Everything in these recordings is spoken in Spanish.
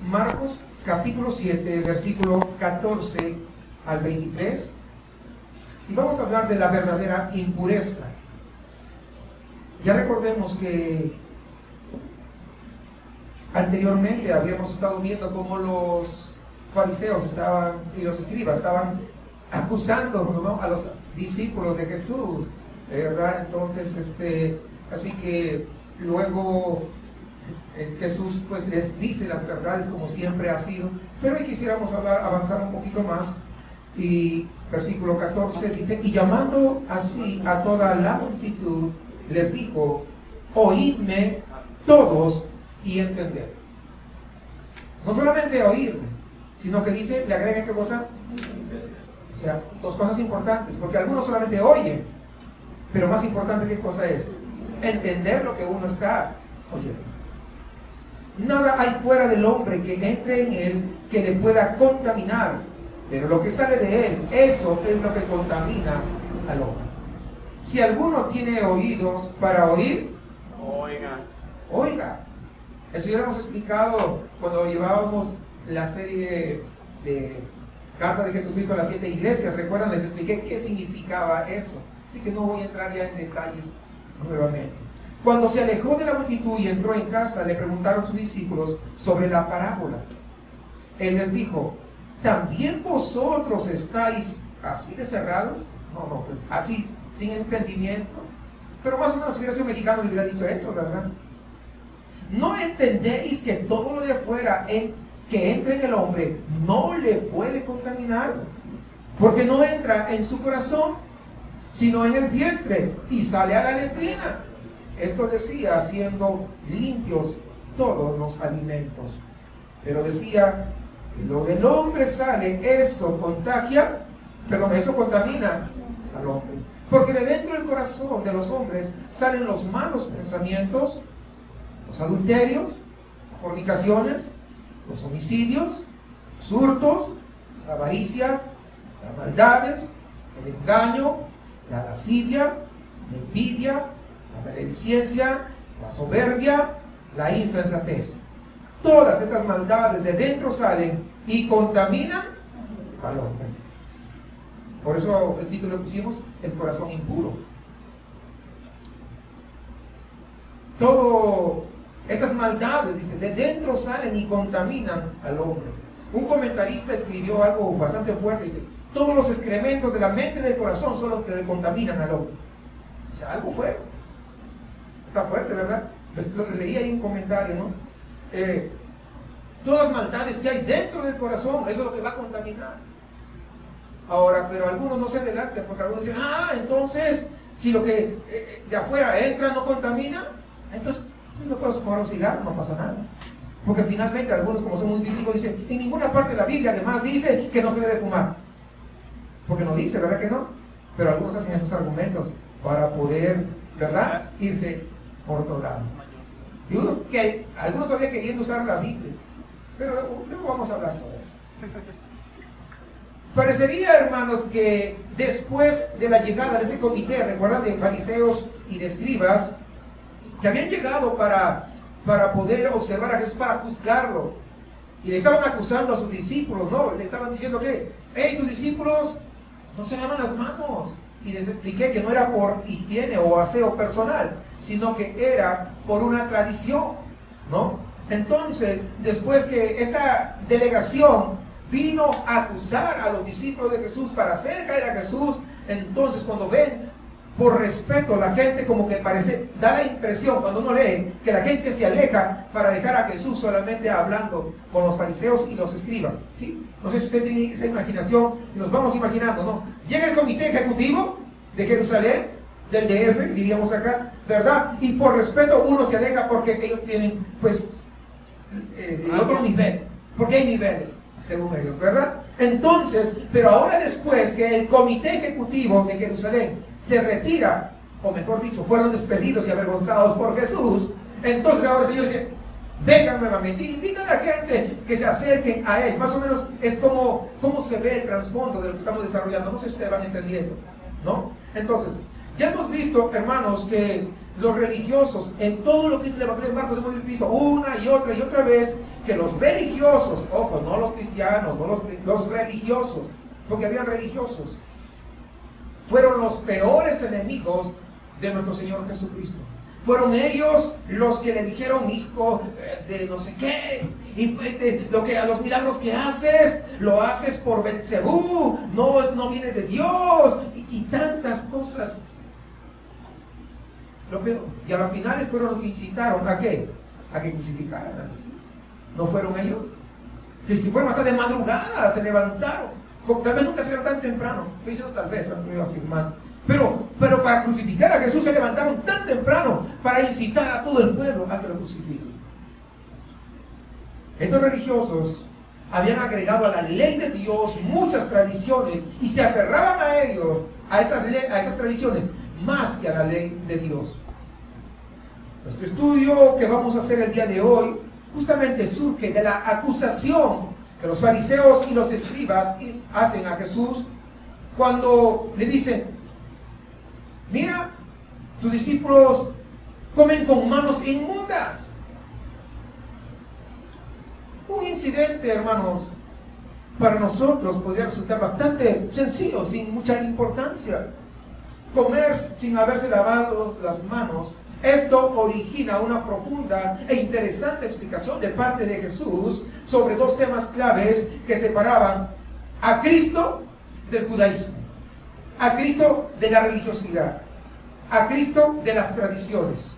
Marcos capítulo 7, versículo 14 al 23. Y vamos a hablar de la verdadera impureza. Ya recordemos que anteriormente habíamos estado viendo cómo los fariseos y los escribas estaban acusando, ¿no?, a los discípulos de Jesús, ¿verdad? Entonces, así que luego Jesús pues les dice las verdades como siempre ha sido, pero hoy quisiéramos avanzar un poquito más. Y versículo 14 dice: y llamando así a toda la multitud, les dijo: oídme todos y entended. No solamente oírme, sino que dice, le agrega qué cosa. O sea, dos cosas importantes, porque algunos solamente oyen, pero más importante qué cosa es, entender lo que uno está oyendo. Nada hay fuera del hombre que entre en él que le pueda contaminar, pero lo que sale de él, eso es lo que contamina al hombre. Si alguno tiene oídos para oír, oiga. Eso ya lo hemos explicado cuando llevábamos la serie de Carta de Jesucristo a las 7 iglesias. Recuerdan, les expliqué qué significaba eso. Así que no voy a entrar ya en detalles nuevamente. Cuando se alejó de la multitud y entró en casa, le preguntaron sus discípulos sobre la parábola. Él les dijo: ¿también vosotros estáis así de cerrados? No, pues así, sin entendimiento. Pero más o menos si hubiera sido mexicano le hubiera dicho eso, ¿verdad? ¿No entendéis que todo lo de afuera que entra en el hombre no le puede contaminar? Porque no entra en su corazón, sino en el vientre y sale a la letrina. Esto decía haciendo limpios todos los alimentos. Pero decía que lo del hombre sale, eso contamina al hombre. Porque de dentro del corazón de los hombres salen los malos pensamientos, los adulterios, las fornicaciones, los homicidios, los hurtos, las avaricias, las maldades, el engaño, la lascivia, la envidia, la maledicencia, la soberbia, la insensatez. Todas estas maldades de dentro salen y contaminan al hombre. Por eso el título le pusimos el corazón impuro. Todo estas maldades, dice, de dentro salen y contaminan al hombre. Un comentarista escribió algo bastante fuerte, dice: todos los excrementos de la mente y del corazón son los que le contaminan al hombre. O sea, algo fuerte. Está fuerte, ¿verdad? Leí ahí un comentario, ¿no? Todas las maldades que hay dentro del corazón, eso es lo que va a contaminar. Ahora, pero algunos no se adelantan, porque algunos dicen: entonces, si lo que de afuera entra no contamina, entonces no puedo fumar un cigarro, no pasa nada. Porque finalmente algunos, como son muy bíblicos, dicen: en ninguna parte de la Biblia además dice que no se debe fumar. Porque no dice, ¿verdad que no? Pero algunos hacen esos argumentos para poder, ¿verdad?, irse por otro lado. Y algunos todavía queriendo usar la Biblia. Pero luego vamos a hablar sobre eso. Parecería, hermanos, que después de la llegada de ese comité, recuerdan, de fariseos y de escribas, que habían llegado para poder observar a Jesús, para juzgarlo, y le estaban acusando a sus discípulos, ¿no? Le estaban diciendo que: hey, tus discípulos no se lavan las manos. Y les expliqué que no era por higiene o aseo personal, sino que era por una tradición, ¿no? Entonces, después que esta delegación vino a acusar a los discípulos de Jesús para hacer caer a Jesús, entonces cuando ven, por respeto, la gente como que da la impresión cuando uno lee que la gente se aleja para dejar a Jesús solamente hablando con los fariseos y los escribas, ¿sí? No sé si usted tiene esa imaginación, y nos vamos imaginando, ¿no? Llega el comité ejecutivo de Jerusalén, del DF, diríamos acá, ¿verdad? Y por respeto uno se aleja porque ellos tienen, pues, otro nivel, porque hay niveles, según ellos, ¿verdad? Entonces, pero ahora después que el comité ejecutivo de Jerusalén se retira, o mejor dicho, fueron despedidos y avergonzados por Jesús, entonces ahora el Señor dice: vengan nuevamente, y invita a la gente que se acerquen a Él. Más o menos es como se ve el trasfondo de lo que estamos desarrollando. No sé si ustedes van entendiendo, ¿no? Entonces, Ya hemos visto, hermanos, que los religiosos, en todo lo que dice el Evangelio de Marcos, hemos visto una y otra vez que los religiosos, ojo, no los cristianos, no los religiosos, porque habían religiosos, fueron los peores enemigos de nuestro Señor Jesucristo. Fueron ellos los que le dijeron, hijo de no sé qué, y lo que a los milagros que haces, lo haces por Belcebú, no viene de Dios, y tantas cosas. Lo peor. Y a las finales fueron los que incitaron ¿a qué? A que crucificaran a Jesús. ¿No fueron ellos? Que si fueron hasta de madrugada, se levantaron. Tal vez nunca se levantaron temprano. Estoy diciendo tal vez, no estoy afirmando. Pero para crucificar a Jesús se levantaron tan temprano para incitar a todo el pueblo a que lo crucifiquen. Estos religiosos habían agregado a la ley de Dios muchas tradiciones y se aferraban a ellos, a esas tradiciones, más que a la ley de Dios. Nuestro estudio que vamos a hacer el día de hoy justamente surge de la acusación que los fariseos y los escribas hacen a Jesús cuando le dicen: mira, tus discípulos comen con manos inmundas. Un incidente, hermanos, para nosotros podría resultar bastante sencillo, sin mucha importancia. Comer sin haberse lavado las manos, esto origina una profunda e interesante explicación de parte de Jesús sobre dos temas claves que separaban a Cristo del judaísmo, a Cristo de la religiosidad, a Cristo de las tradiciones.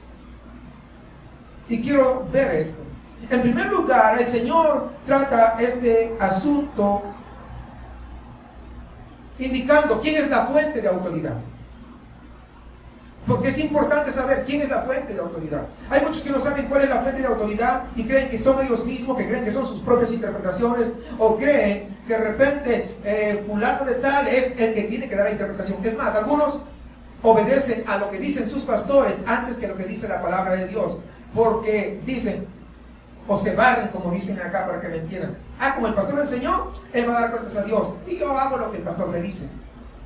Y quiero ver esto. En primer lugar, el Señor trata este asunto indicando quién es la fuente de autoridad. Porque es importante saber quién es la fuente de autoridad. Hay muchos que no saben cuál es la fuente de autoridad y creen que son ellos mismos, que creen que son sus propias interpretaciones, o creen que de repente fulano de tal es el que tiene que dar la interpretación. Es más, algunos obedecen a lo que dicen sus pastores antes que lo que dice la palabra de Dios, porque dicen, o se barren, como dicen acá para que me entiendan. Como el pastor me enseñó, él va a dar cuentas a Dios y yo hago lo que el pastor me dice.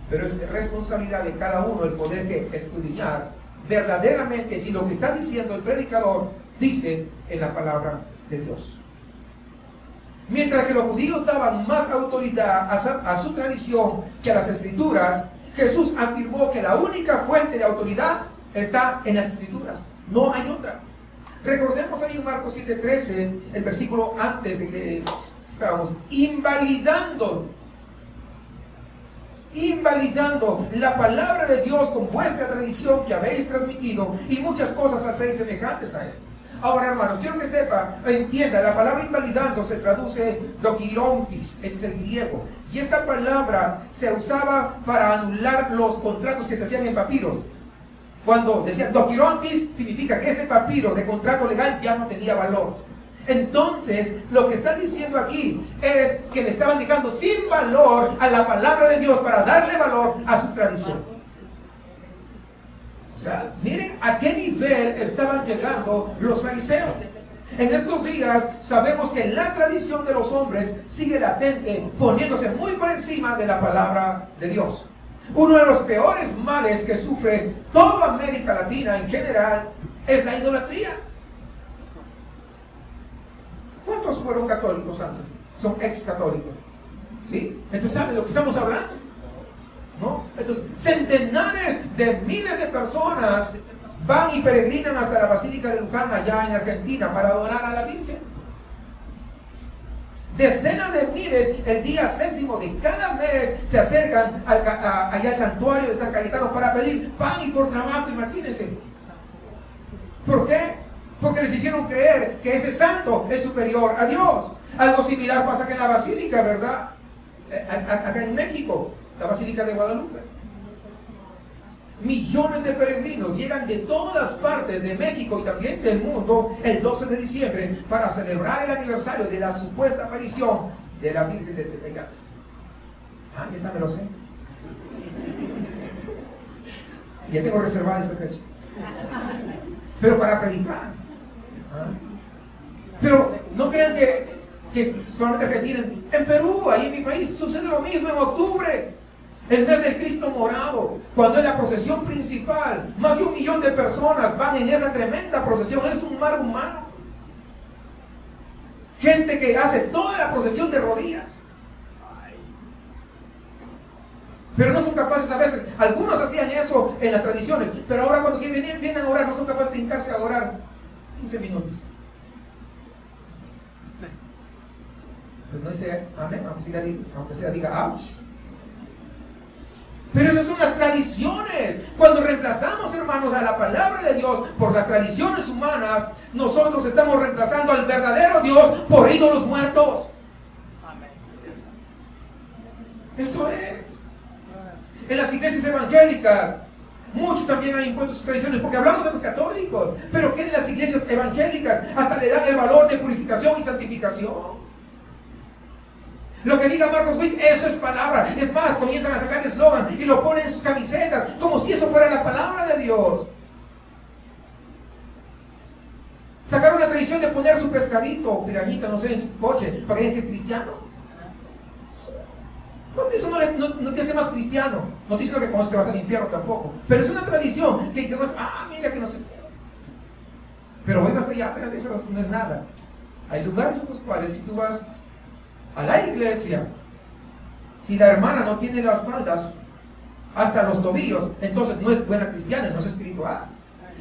Pero es responsabilidad de cada uno el poder que escudriñar verdaderamente si lo que está diciendo el predicador dice en la palabra de Dios. Mientras que los judíos daban más autoridad a su tradición que a las escrituras, Jesús afirmó que la única fuente de autoridad está en las escrituras, no hay otra. Recordemos ahí en Marcos 7:13, el versículo antes de que estábamos invalidando la palabra de Dios con vuestra tradición que habéis transmitido, y muchas cosas hacéis semejantes a esto. Ahora, hermanos, quiero que sepa, entienda, la palabra invalidando se traduce dokirontis, ese es el griego, y esta palabra se usaba para anular los contratos que se hacían en papiros. Cuando decía dokirontis, significa que ese papiro de contrato legal ya no tenía valor. Entonces, lo que está diciendo aquí es que le estaban dejando sin valor a la palabra de Dios para darle valor a su tradición. O sea, miren a qué nivel estaban llegando los fariseos. En estos días sabemos que la tradición de los hombres sigue latente, poniéndose muy por encima de la palabra de Dios. Uno de los peores males que sufre toda América Latina en general es la idolatría. ¿Cuántos fueron católicos antes? Son ex católicos. ¿Sí? Entonces, ¿saben de lo que estamos hablando? ¿No? Entonces, centenares de miles de personas van y peregrinan hasta la Basílica de Luján, allá en Argentina, para adorar a la Virgen. Decenas de miles el día 7º de cada mes se acercan allá al santuario de San Cayetano para pedir pan y por trabajo, imagínense. ¿Por qué? Porque les hicieron creer que ese santo es superior a Dios. Algo similar pasa que en la Basílica, ¿verdad? Acá en México, la Basílica de Guadalupe. Millones de peregrinos llegan de todas partes de México y también del mundo el 12 de diciembre para celebrar el aniversario de la supuesta aparición de la Virgen del Tepeyac. Esta me lo sé. Ya tengo reservada esa fecha. Pero para predicar. Pero no crean que solamente Argentina. En Perú, ahí en mi país, sucede lo mismo en octubre. El mes del Cristo morado, cuando es la procesión principal, más de 1 millón de personas van en esa tremenda procesión. Es un mar humano. Gente que hace toda la procesión de rodillas. Pero no son capaces a veces. Algunos hacían eso en las tradiciones, pero ahora cuando vienen a orar no son capaces de hincarse a orar 15 minutos. Pues no dice amén, aunque sea diga ouch. Pero esas son las tradiciones. Cuando reemplazamos, hermanos, a la palabra de Dios por las tradiciones humanas, nosotros estamos reemplazando al verdadero Dios por ídolos muertos. Amén. Eso es. En las iglesias evangélicas, muchos también han impuesto sus tradiciones, porque hablamos de los católicos, pero ¿qué de las iglesias evangélicas? Hasta le dan el valor de purificación y santificación. Lo que diga Marcos Witt, eso es palabra. Es más, comienzan a sacar eslogan y lo ponen en sus camisetas, como si eso fuera la palabra de Dios. Sacaron la tradición de poner su pescadito o pirañita, no sé, en su coche, para que digan que es cristiano. Eso no te hace más cristiano. No te dice lo que conoces que vas al infierno tampoco. Pero es una tradición que vas, mira que no sé. Pero voy más allá, pero eso no es nada. Hay lugares en los cuales si tú vas a la iglesia, si la hermana no tiene las faldas hasta los tobillos, entonces no es buena cristiana, no es espiritual.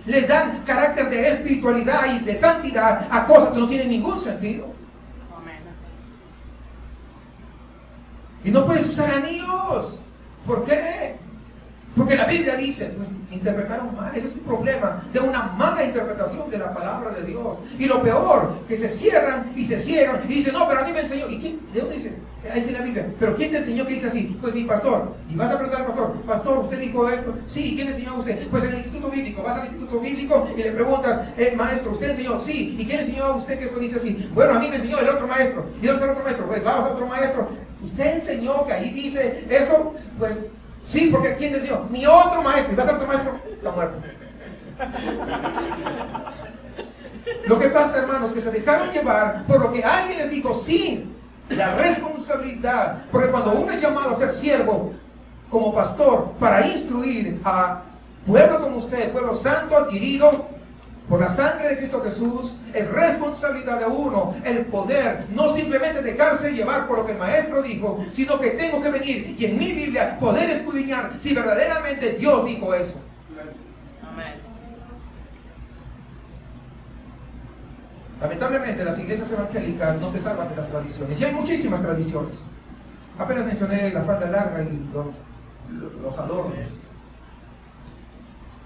Les dan carácter de espiritualidad y de santidad a cosas que no tienen ningún sentido. Y no puedes usar anillos. ¿Por qué? Porque la Biblia dice, pues interpretaron mal. Ese es el problema de una mala interpretación de la palabra de Dios. Y lo peor, que se cierran y se ciegan y dicen, no, pero a mí me enseñó. ¿Y quién? ¿De dónde dice? Ahí está en la Biblia. ¿Pero quién te enseñó que dice así? Pues mi pastor. Y vas a preguntar al pastor, pastor, ¿usted dijo esto? Sí, ¿quién enseñó a usted? Pues en el instituto bíblico. Vas al instituto bíblico y le preguntas, maestro, ¿usted enseñó? Sí. ¿Y quién enseñó a usted que eso dice así? Bueno, a mí me enseñó el otro maestro. ¿Y dónde está el otro maestro? Pues vamos a otro maestro. ¿Usted enseñó que ahí dice eso? Pues sí, porque ¿quién te enseñó? Mi otro maestro. ¿Y vas a otro maestro? Está muerto. Lo que pasa, hermanos, que se dejaron llevar por lo que alguien les dijo, sí, la responsabilidad. Porque cuando uno es llamado a ser siervo como pastor para instruir a pueblo como usted, pueblo santo adquirido por la sangre de Cristo Jesús, es responsabilidad de uno el poder, no simplemente dejarse llevar por lo que el maestro dijo, sino que tengo que venir y en mi Biblia poder escudriñar si verdaderamente Dios dijo eso. Amén. Lamentablemente las iglesias evangélicas no se salvan de las tradiciones, y hay muchísimas tradiciones. Apenas mencioné la falda larga y los adornos.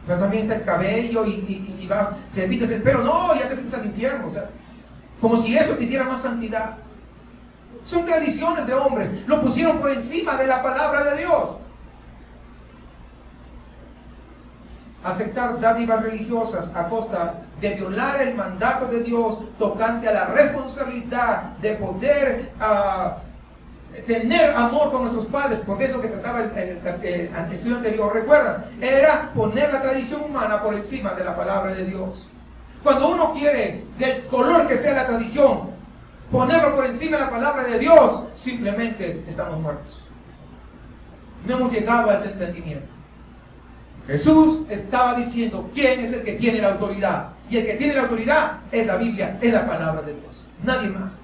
Pero también está el cabello y si vas, te pintas el pelo, no, ya te fuiste al infierno. O sea, como si eso te diera más santidad. Son tradiciones de hombres, lo pusieron por encima de la palabra de Dios. Aceptar dádivas religiosas a costa de violar el mandato de Dios tocante a la responsabilidad de poder tener amor con nuestros padres, porque es lo que trataba el estudio anterior. Recuerdan, era poner la tradición humana por encima de la palabra de Dios. Cuando uno quiere, del color que sea la tradición, ponerlo por encima de la palabra de Dios, simplemente estamos muertos. No hemos llegado a ese entendimiento. Jesús estaba diciendo quién es el que tiene la autoridad, y el que tiene la autoridad es la Biblia, es la palabra de Dios, nadie más.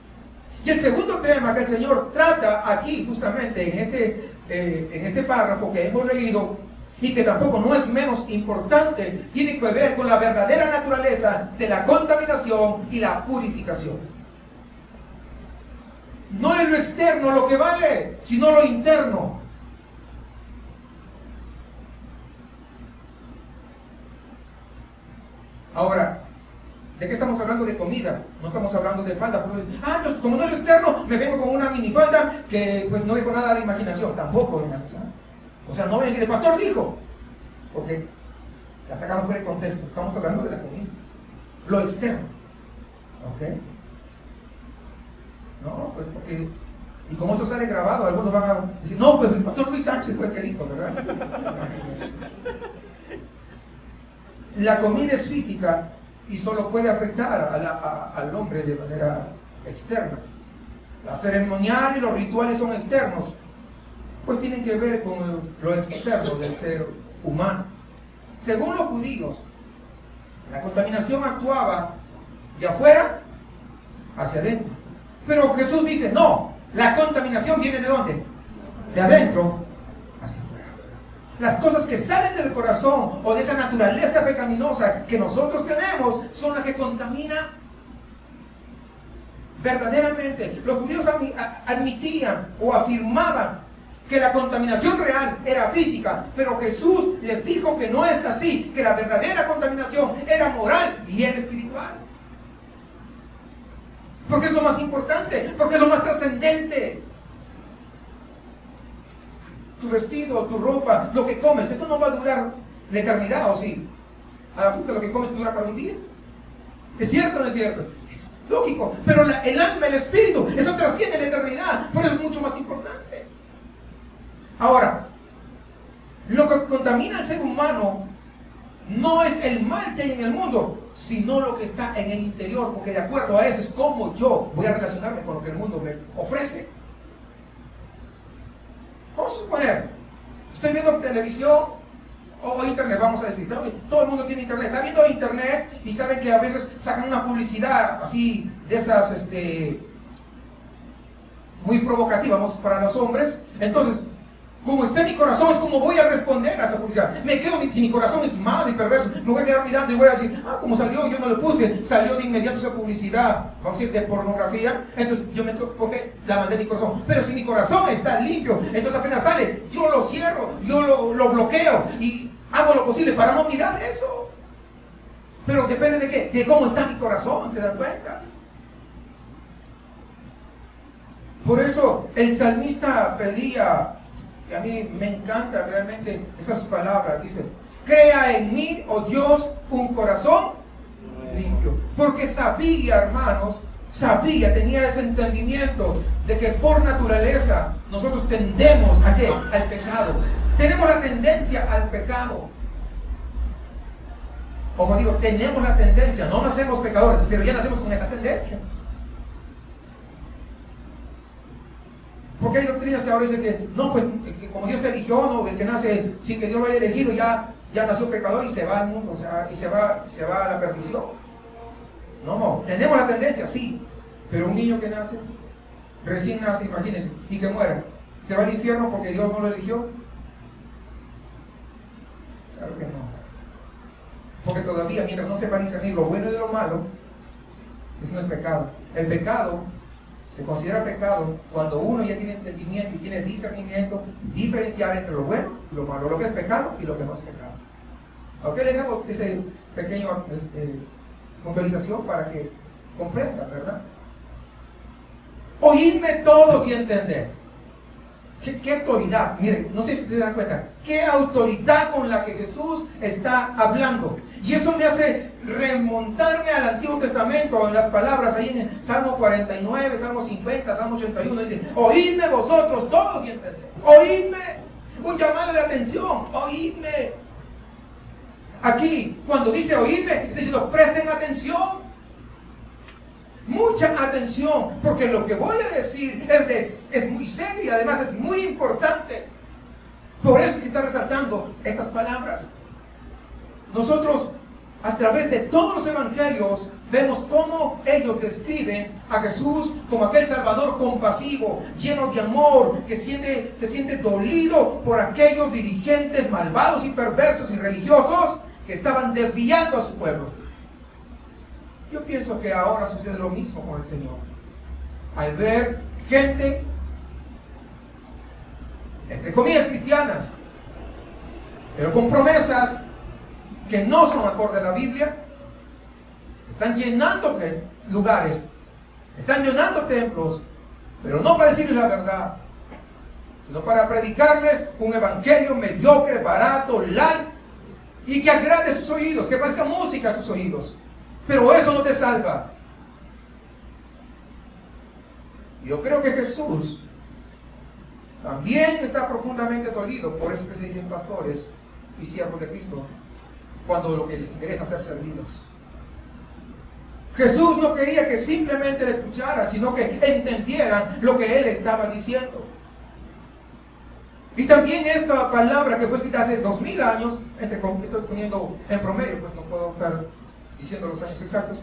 Y el segundo tema que el Señor trata aquí, justamente en este párrafo que hemos leído, y que tampoco no es menos importante, tiene que ver con la verdadera naturaleza de la contaminación y la purificación. No es lo externo lo que vale, sino lo interno. Ahora, ¿de qué estamos hablando? De comida, no estamos hablando de falda. Pues, como no es lo externo, me vengo con una minifalda que pues no dejo nada de imaginación. Tampoco, hermanos. O sea, no voy a decir, el pastor dijo, porque la sacaron fuera de contexto. Estamos hablando de la comida, lo externo. ¿Ok? No, pues porque, y como esto sale grabado, algunos van a decir, no, pues el pastor Luis Sánchez fue el que dijo, ¿verdad? La comida es física y solo puede afectar al hombre de manera externa. La ceremonial y los rituales son externos. pues tienen que ver con lo externo del ser humano. Según los judíos, la contaminación actuaba de afuera hacia adentro. Pero Jesús dice, no, la contaminación viene ¿de dónde? De adentro hacia afuera. Las cosas que salen del corazón o de esa naturaleza pecaminosa que nosotros tenemos son las que contaminan verdaderamente. Los judíos admitían o afirmaban que la contaminación real era física, pero Jesús les dijo que no es así, que la verdadera contaminación era moral y era espiritual. Porque es lo más importante, porque es lo más trascendente. Tu vestido, tu ropa, lo que comes, eso no va a durar la eternidad, ¿o sí? A la puta, lo que comes dura para un día. ¿Es cierto o no es cierto? Es lógico, pero el alma, el espíritu, eso trasciende la eternidad, por eso es mucho más importante. Ahora, lo que contamina al ser humano no es el mal que hay en el mundo, sino lo que está en el interior, porque de acuerdo a eso es como yo voy a relacionarme con lo que el mundo me ofrece. Vamos a suponer, estoy viendo televisión o internet, vamos a decir, todo el mundo tiene internet, está viendo internet y saben que a veces sacan una publicidad así de esas muy provocativa, vamos, para los hombres. Entonces, como está en mi corazón, es como voy a responder a esa publicidad. Me quedo, si mi corazón es malo y perverso, me voy a quedar mirando y voy a decir, como salió, yo no lo puse, salió de inmediato esa publicidad, vamos a decir, de pornografía, entonces yo me porque la mandé a mi corazón. Pero si mi corazón está limpio, entonces apenas sale, yo lo cierro, yo lo bloqueo y hago lo posible para no mirar eso. Pero depende de qué, de cómo está mi corazón, ¿se dan cuenta? Por eso el salmista pedía, y a mí me encanta realmente esas palabras, dice, crea en mí, oh Dios, un corazón limpio. Porque sabía, hermanos, tenía ese entendimiento de que por naturaleza nosotros tendemos ¿a qué? Al pecado. Tenemos la tendencia al pecado. Como digo, tenemos la tendencia, no nacemos pecadores, pero ya nacemos con esa tendencia. Porque hay doctrinas que ahora dicen que no, pues que como Dios te eligió, no, el que nace sin que Dios lo haya elegido ya nació pecador y se va al mundo, o sea, y se va a la perdición. No, tenemos la tendencia, sí, pero un niño que nace, recién nace, imagínense, y que muera, ¿se va al infierno porque Dios no lo eligió? Claro que no. Porque todavía, mientras no sepa discernir lo bueno y de lo malo, eso no es pecado. El pecado se considera pecado cuando uno ya tiene entendimiento y tiene discernimiento, diferenciar entre lo bueno y lo malo, lo que es pecado y lo que no es pecado. ¿Ok? Les hago ese pequeño puntualización para que comprendan, ¿verdad? Oídme todos y entender. ¿Qué autoridad? Miren, no sé si se dan cuenta, qué autoridad con la que Jesús está hablando. Y eso me hace remontarme al Antiguo Testamento, en las palabras ahí en Salmo 49, Salmo 50, Salmo 81, dice, oídme vosotros todos y entended. Oídme, un llamado de atención, oídme. Aquí, cuando dice oídme, está diciendo presten atención. Mucha atención, porque lo que voy a decir es muy serio y además es muy importante. Por eso es que está resaltando estas palabras. Nosotros, a través de todos los evangelios, vemos cómo ellos describen a Jesús como aquel Salvador compasivo, lleno de amor, que se siente dolido por aquellos dirigentes malvados y perversos y religiosos que estaban desviando a su pueblo. Yo pienso que ahora sucede lo mismo con el Señor. Al ver gente, entre comillas, cristiana, pero con promesas que no son acorde a la Biblia, están llenando lugares, están llenando templos, pero no para decirles la verdad, sino para predicarles un evangelio mediocre, barato, light, y que agrade a sus oídos, que parezca música a sus oídos. Pero eso no te salva. Yo creo que Jesús también está profundamente dolido, por eso que se dicen pastores y siervos de Cristo, cuando lo que les interesa es ser servidos. Jesús no quería que simplemente le escucharan, sino que entendieran lo que Él estaba diciendo. Y también esta palabra que fue escrita hace 2000 años, estoy poniendo en promedio, pues no puedo estar diciendo los años exactos,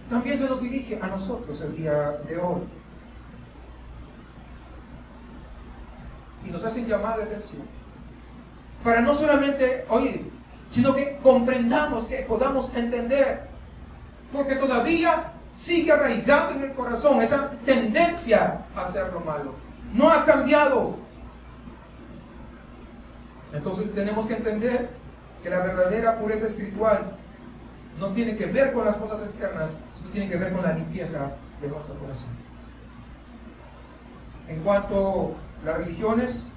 también se nos dirige a nosotros el día de hoy. Y nos hacen llamada de atención. Para no solamente oír, sino que comprendamos, que podamos entender. Porque todavía sigue arraigado en el corazón esa tendencia a hacer lo malo. No ha cambiado. Entonces tenemos que entender que la verdadera pureza espiritual no tiene que ver con las cosas externas, sino tiene que ver con la limpieza de nuestro corazón. En cuanto a las religiones,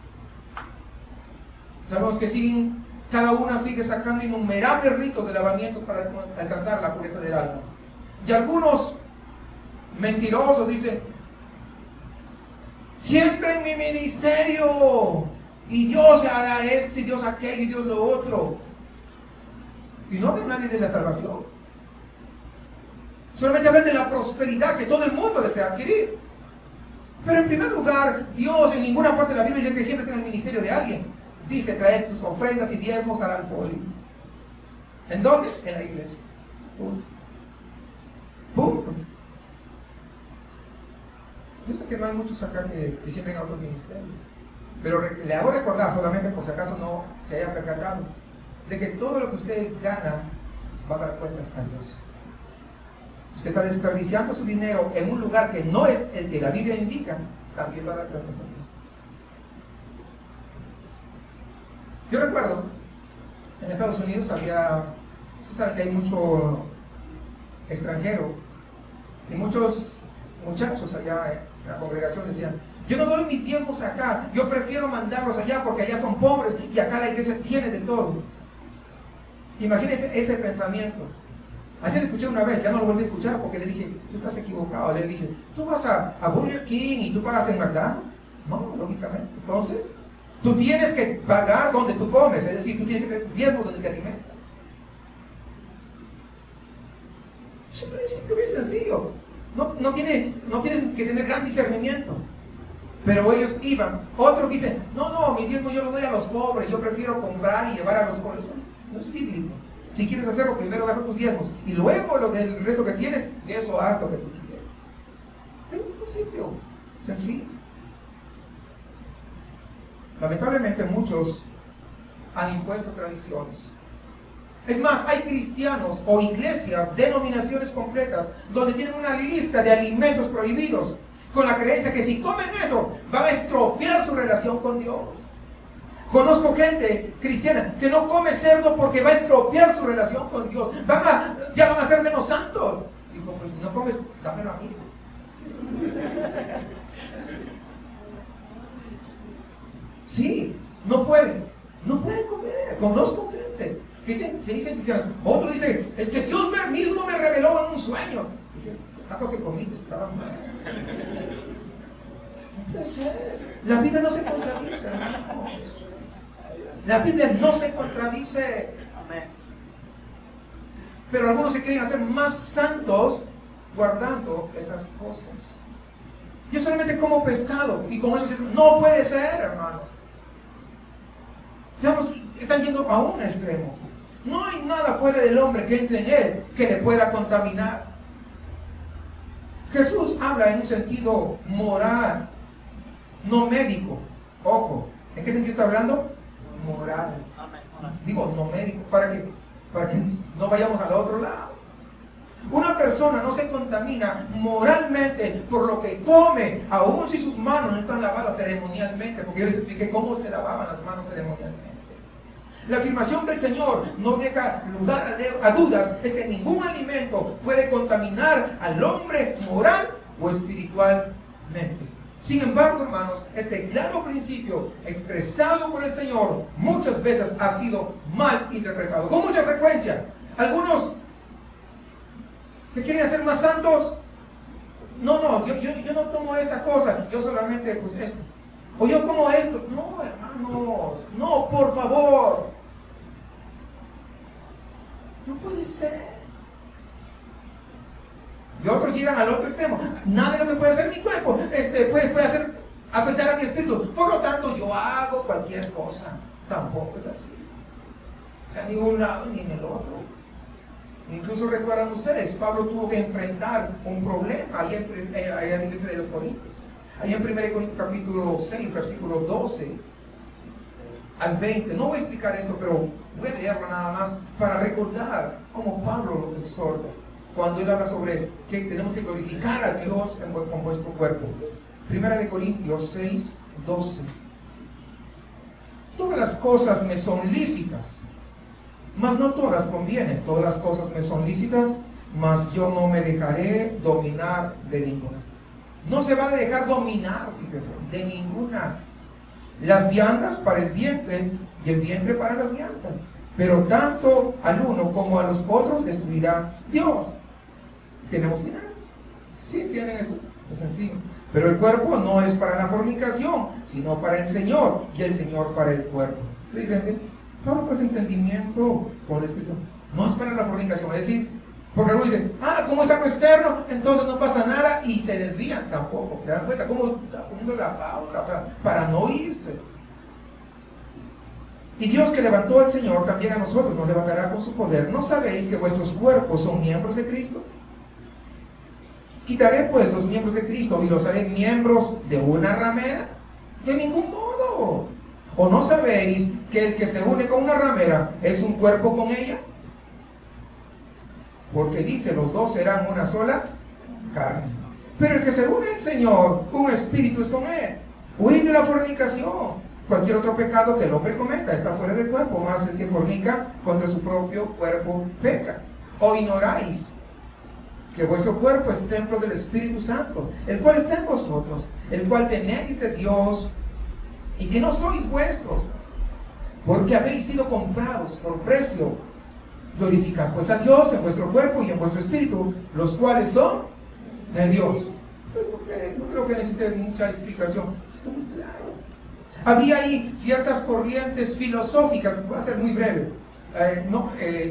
sabemos que cada una sigue sacando innumerables ritos de lavamientos para alcanzar la pureza del alma. Y algunos mentirosos dicen, siempre en mi ministerio, y Dios hará esto, y Dios aquello, y Dios lo otro. Y no habla nadie de la salvación. Solamente hablan de la prosperidad que todo el mundo desea adquirir. Pero en primer lugar, Dios en ninguna parte de la Biblia dice que siempre está en el ministerio de alguien. Dice, traer tus ofrendas y diezmos al alfolí. ¿En dónde? En la iglesia. Punto. Punto. Yo sé que no hay muchos acá que siempre en otros ministerios. Pero le hago recordar, solamente por si acaso no se haya percatado, de que todo lo que usted gana va a dar cuentas a Dios. Usted está desperdiciando su dinero en un lugar que no es el que la Biblia indica, también va a dar cuentas a Dios. Yo recuerdo, en Estados Unidos usted sabe que hay mucho extranjero, y muchos muchachos allá en la congregación decían, yo no doy mis diezmos acá, yo prefiero mandarlos allá porque allá son pobres y acá la iglesia tiene de todo. Imagínense ese pensamiento. Así lo escuché una vez, ya no lo volví a escuchar porque le dije, tú estás equivocado. Le dije, tú vas a Burger King y tú pagas en McDonald's. No, lógicamente. Entonces, tú tienes que pagar donde tú comes, es decir, tú tienes que tener diezmos donde te alimentas. Simple y bien sencillo. No tienes que tener gran discernimiento. Pero ellos iban. Otros dicen, no, mis diezmos yo los doy a los pobres, yo prefiero comprar y llevar a los pobres. No es bíblico. Si quieres hacerlo, primero deja tus diezmos y luego lo del resto que tienes, de eso haz lo que tú quieras. Es un principio sencillo. Lamentablemente muchos han impuesto tradiciones. Es más, hay cristianos o iglesias, denominaciones completas, donde tienen una lista de alimentos prohibidos, con la creencia que si comen eso, van a estropear su relación con Dios. Conozco gente cristiana que no come cerdo porque va a estropear su relación con Dios. Ya van a ser menos santos. Dijo, pues si no comes, dámelo a mí. Sí, no pueden comer. Conozco gente que se dicen cristianos. Otro dice, es que Dios mismo me reveló en un sueño. Dije, algo que comiste estaba mal. No puede ser. La Biblia no se contradice, hermanos. La Biblia no se contradice. Pero algunos se quieren hacer más santos guardando esas cosas. Yo solamente como pescado y con eso no puede ser, hermanos. Ya están yendo a un extremo. No hay nada fuera del hombre que entre en él que le pueda contaminar. Jesús habla en un sentido moral, no médico. Ojo, ¿en qué sentido está hablando? Moral. Digo, no médico, para que no vayamos al otro lado. Una persona no se contamina moralmente por lo que come, aun si sus manos no están lavadas ceremonialmente, porque yo les expliqué cómo se lavaban las manos ceremonialmente. La afirmación del Señor no deja lugar a dudas, es que ningún alimento puede contaminar al hombre moral o espiritualmente. Sin embargo, hermanos, este claro principio expresado por el Señor muchas veces ha sido mal interpretado, con mucha frecuencia. Algunos se quieren hacer más santos. No, yo no tomo esta cosa, yo solamente pues esto. O yo como esto. No, hermanos, no, por favor. No puede ser. Y otros llegan al otro extremo. Nada de lo que puede hacer mi cuerpo puede hacer afectar a mi espíritu. Por lo tanto, yo hago cualquier cosa. Tampoco es así. O sea, ni un lado ni en el otro. Incluso recuerdan ustedes, Pablo tuvo que enfrentar un problema ahí en la iglesia de los Corintios. Ahí en 1 Corintios capítulo 6, versículo 12 al 20. No voy a explicar esto, pero voy a leerlo nada más para recordar cómo Pablo lo exhorta cuando él habla sobre que tenemos que glorificar a Dios con vuestro cuerpo. 1 Corintios 6, 12. Todas las cosas me son lícitas, mas no todas convienen. Todas las cosas me son lícitas, mas yo no me dejaré dominar de ninguna. No se va a dejar dominar, fíjense, de ninguna. Las viandas para el vientre y el vientre para las viandas. Pero tanto al uno como a los otros destruirá Dios. ¿Tenemos final? ¿Sí entienden eso? Es sencillo. Pero el cuerpo no es para la fornicación, sino para el Señor, y el Señor para el cuerpo. Fíjense, Pablo pues entendimiento con el Espíritu. No es para la fornicación, es decir, porque algunos dicen, como es algo externo, entonces no pasa nada, y se desvían tampoco. ¿Se dan cuenta cómo está poniendo la pauta para no irse? Y Dios que levantó al Señor, también a nosotros nos levantará con su poder. ¿No sabéis que vuestros cuerpos son miembros de Cristo? Quitaré pues los miembros de Cristo y los haré miembros de una ramera. De ningún modo. ¿O no sabéis que el que se une con una ramera es un cuerpo con ella? Porque dice, los dos serán una sola carne. Pero el que se une al Señor, un espíritu es con él. Huid de la fornicación. Cualquier otro pecado que el hombre cometa está fuera del cuerpo, más el que fornica contra su propio cuerpo peca. ¿O ignoráis que vuestro cuerpo es templo del Espíritu Santo, el cual está en vosotros, el cual tenéis de Dios, y que no sois vuestros, porque habéis sido comprados por precio? Glorificad pues a Dios en vuestro cuerpo y en vuestro espíritu, los cuales son de Dios. Pues no creo que necesite mucha explicación, está muy claro. Había ahí ciertas corrientes filosóficas, voy a ser muy breve,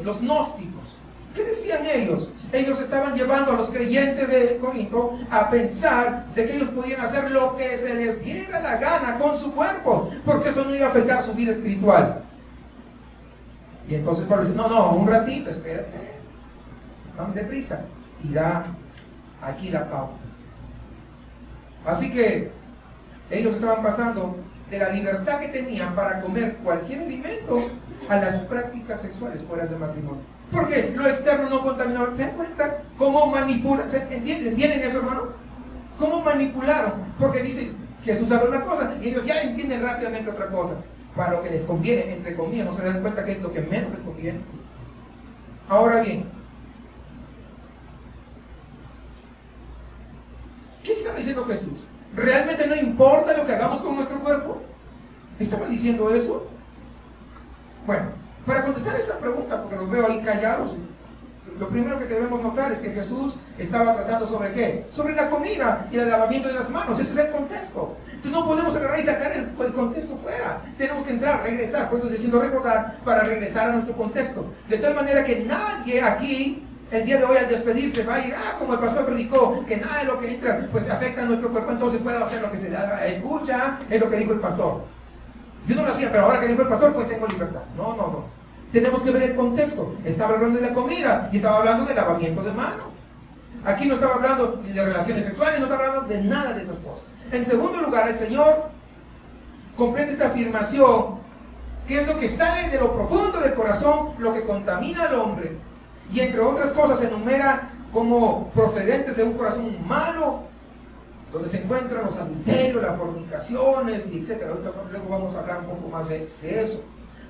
los gnósticos. ¿Qué decían ellos? Ellos estaban llevando a los creyentes de Corinto a pensar de que ellos podían hacer lo que se les diera la gana con su cuerpo, porque eso no iba a afectar su vida espiritual. Y entonces Pablo dice, no, un ratito, espérate, vamos deprisa, y da aquí la pauta. Así que ellos estaban pasando de la libertad que tenían para comer cualquier alimento a las prácticas sexuales fuera del matrimonio. Porque lo externo no contaminaba. ¿Se dan cuenta cómo manipulan? ¿Entienden eso, hermanos? ¿Cómo manipularon? Porque dicen, Jesús sabe una cosa y ellos ya entienden rápidamente otra cosa. Para lo que les conviene, entre comillas, no se dan cuenta que es lo que menos les conviene. Ahora bien, ¿qué estaba diciendo Jesús? ¿Realmente no importa lo que hagamos con nuestro cuerpo? ¿Estaba diciendo eso? Bueno, para contestar esa pregunta, porque los veo ahí callados, lo primero que debemos notar es que Jesús estaba tratando sobre ¿qué? Sobre la comida y el lavamiento de las manos. Ese es el contexto. Entonces no podemos agarrar y sacar el contexto fuera. Tenemos que entrar, regresar. Por eso estoy diciendo recordar para regresar a nuestro contexto. De tal manera que nadie aquí, el día de hoy al despedirse, va a ir, como el pastor predicó, que nada de lo que entra pues afecta a nuestro cuerpo, entonces puedo hacer lo que se le haga. Escucha, es lo que dijo el pastor. Yo no lo hacía, pero ahora que dijo el pastor, pues tengo libertad. No. Tenemos que ver el contexto. Estaba hablando de la comida y estaba hablando del lavamiento de manos. Aquí no estaba hablando de relaciones sexuales, no estaba hablando de nada de esas cosas. En segundo lugar, el Señor comprende esta afirmación, que es lo que sale de lo profundo del corazón, lo que contamina al hombre. Y entre otras cosas enumera como procedentes de un corazón malo, donde se encuentran los adulterios, las fornicaciones, y etc. Luego vamos a hablar un poco más de eso.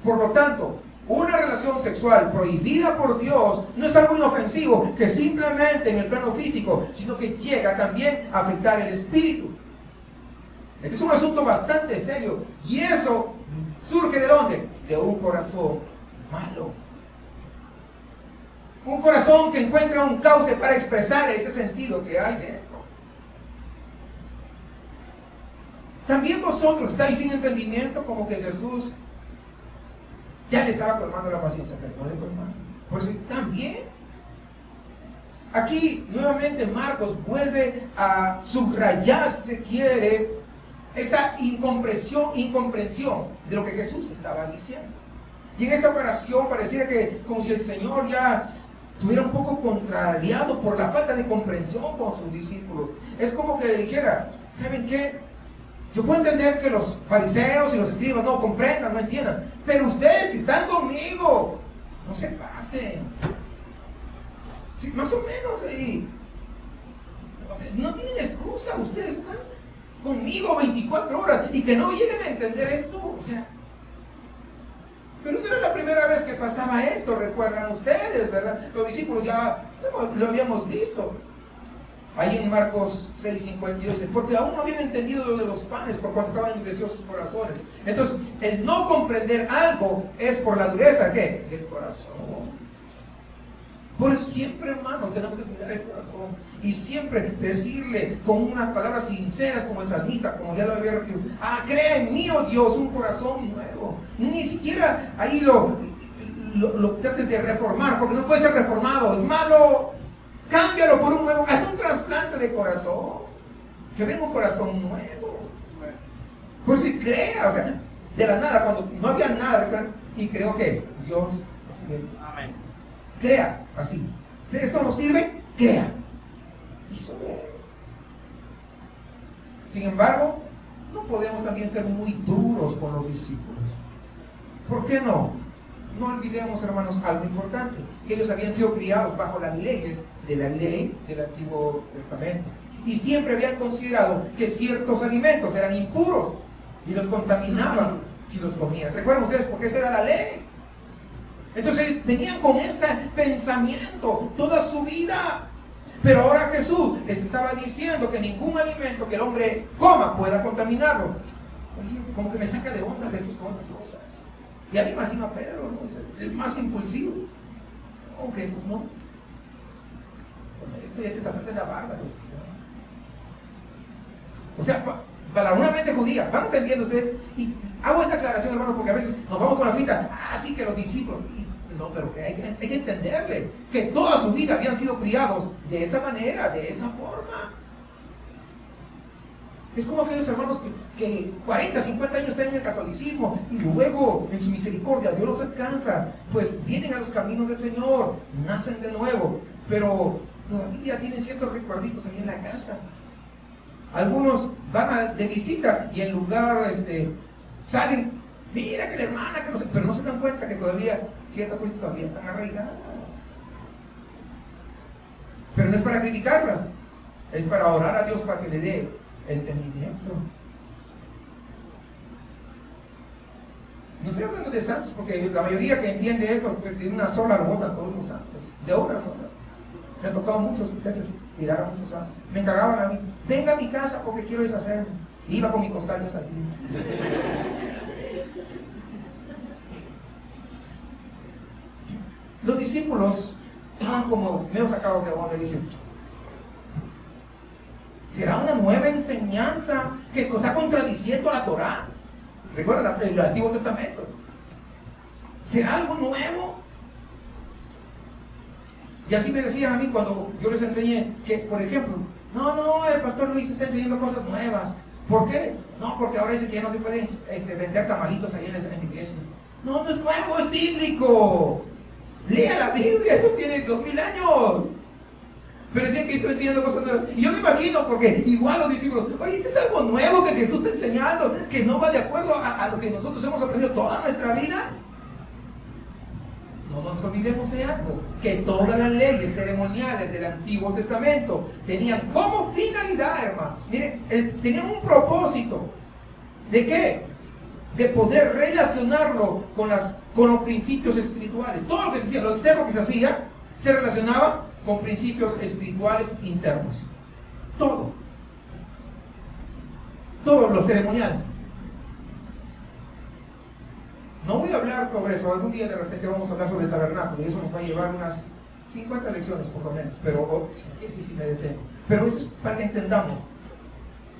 Por lo tanto, una relación sexual prohibida por Dios no es algo inofensivo que simplemente en el plano físico, sino que llega también a afectar el espíritu. Este es un asunto bastante serio, y eso surge ¿de dónde? De un corazón malo. Un corazón que encuentra un cauce para expresar ese sentido que hay dentro. También vosotros estáis sin entendimiento, como que Jesús ya le estaba colmando la paciencia, pero no le colmando. Por eso también. Aquí nuevamente Marcos vuelve a subrayar, si se quiere, esa incomprensión de lo que Jesús estaba diciendo. Y en esta ocasión pareciera que como si el Señor ya estuviera un poco contrariado por la falta de comprensión con sus discípulos. Es como que le dijera, ¿saben qué? Yo puedo entender que los fariseos y los escribas no comprendan, no entiendan, pero ustedes que están conmigo, no se pasen. Sí, más o menos ahí. O sea, no tienen excusa, ustedes están conmigo 24 horas y que no lleguen a entender esto, o sea. Pero no era la primera vez que pasaba esto, recuerdan ustedes, ¿verdad? Los discípulos ya lo habíamos visto. Ahí en Marcos 6:52 dice, porque aún no habían entendido lo de los panes, por cuanto estaban endurecidos sus corazones. Entonces, el no comprender algo es por la dureza, ¿qué? Del corazón. Por eso siempre, hermanos, tenemos que cuidar el corazón y siempre decirle con unas palabras sinceras como el salmista, como ya lo había repetido, crea en mí, oh Dios, un corazón nuevo. Ni siquiera ahí lo trates de reformar, porque no puede ser reformado, es malo. Cámbialo por un nuevo, haz un trasplante de corazón, que venga un corazón nuevo. Pues si crea, o sea, de la nada, cuando no había nada, y creo que Dios, amén. Crea, así. Si esto no sirve, crea. Y sobre. Sin embargo, no podemos también ser muy duros con los discípulos. ¿Por qué no? No olvidemos, hermanos, algo importante, que ellos habían sido criados bajo las leyes de la ley del Antiguo Testamento. Y siempre habían considerado que ciertos alimentos eran impuros y los contaminaban si los comían. ¿Recuerdan ustedes? Porque esa era la ley. Entonces venían con ese pensamiento toda su vida. Pero ahora Jesús les estaba diciendo que ningún alimento que el hombre coma pueda contaminarlo. Oye, como que me saca de onda Jesús con estas cosas. Ya me imagino a Pedro, ¿no? Es el más impulsivo. Oh, Jesús, no. Esto ya te sacaste de la barba, Jesús. O sea, para una mente judía, ¿van entendiendo ustedes? Y hago esta aclaración, hermano, porque a veces nos vamos con la finta, sí que los discípulos. No, pero que hay que entenderle que toda su vida habían sido criados de esa manera, de esa forma. Es como aquellos hermanos que 40, 50 años están en el catolicismo y luego en su misericordia Dios los alcanza, pues vienen a los caminos del Señor, nacen de nuevo, pero todavía tienen ciertos recuerditos ahí en la casa. Algunos van de visita y en lugar salen, mira que la hermana, que no sé, pero no se dan cuenta que todavía ciertas cosas todavía están arraigadas. Pero no es para criticarlas, es para orar a Dios para que le dé entendimiento. No estoy hablando de santos, porque la mayoría que entiende esto, pues de una sola lo botan todos los santos, de una sola. Me ha tocado muchas veces tirar a muchos santos. Me encargaban a mí, venga a mi casa porque quiero deshacerme. Iba con mi costal de salir. Los discípulos estaban como medio sacados de onda y dicen, ¿será una nueva enseñanza que está contradiciendo a la Torá? Recuerda el Antiguo Testamento. ¿Será algo nuevo? Y así me decían a mí cuando yo les enseñé que, por ejemplo, no, el pastor Luis está enseñando cosas nuevas. ¿Por qué? No, porque ahora dice que ya no se pueden vender tamalitos ahí en la iglesia. No es nuevo, es bíblico. Lea la Biblia, eso tiene 2000 años. Pero decían que estoy enseñando cosas nuevas. Y yo me imagino, porque igual los discípulos, oye, esto es algo nuevo que Jesús está enseñando, que no va de acuerdo a lo que nosotros hemos aprendido toda nuestra vida. No nos olvidemos de algo, que todas las leyes ceremoniales del Antiguo Testamento tenían como finalidad, hermanos, miren, tenían un propósito. ¿De qué? De poder relacionarlo con los principios espirituales. Todo lo que se hacía, lo externo que se hacía, se relacionaba con principios espirituales internos. Todo lo ceremonial. No voy a hablar sobre eso, algún día de repente vamos a hablar sobre el tabernáculo y eso nos va a llevar unas 50 lecciones por lo menos, pero sí me detengo. Pero eso es para que entendamos.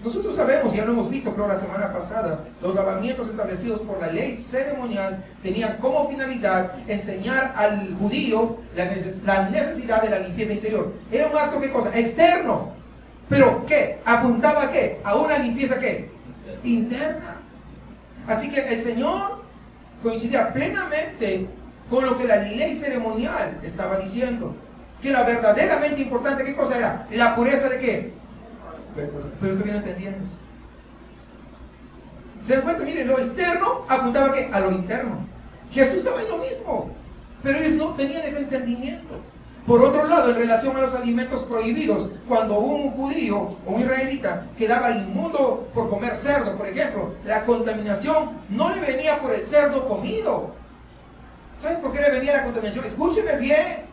Nosotros sabemos, ya lo hemos visto creo la semana pasada, los lavamientos establecidos por la ley ceremonial tenían como finalidad enseñar al judío la necesidad de la limpieza interior. Era un acto, ¿qué cosa? Externo. ¿Pero qué? ¿Apuntaba a qué? A una limpieza, ¿qué? interna. Así que el Señor coincidía plenamente con lo que la ley ceremonial estaba diciendo, que la verdaderamente importante, ¿qué cosa era? La pureza de qué. Pero esto viene entendiendo. ¿Se dan cuenta? Miren, lo externo apuntaba ¿qué? A lo interno. Jesús estaba en lo mismo, pero ellos no tenían ese entendimiento. Por otro lado, en relación a los alimentos prohibidos, cuando un judío o un israelita quedaba inmundo por comer cerdo, por ejemplo, la contaminación no le venía por el cerdo comido. ¿Saben por qué le venía la contaminación? Escúcheme bien.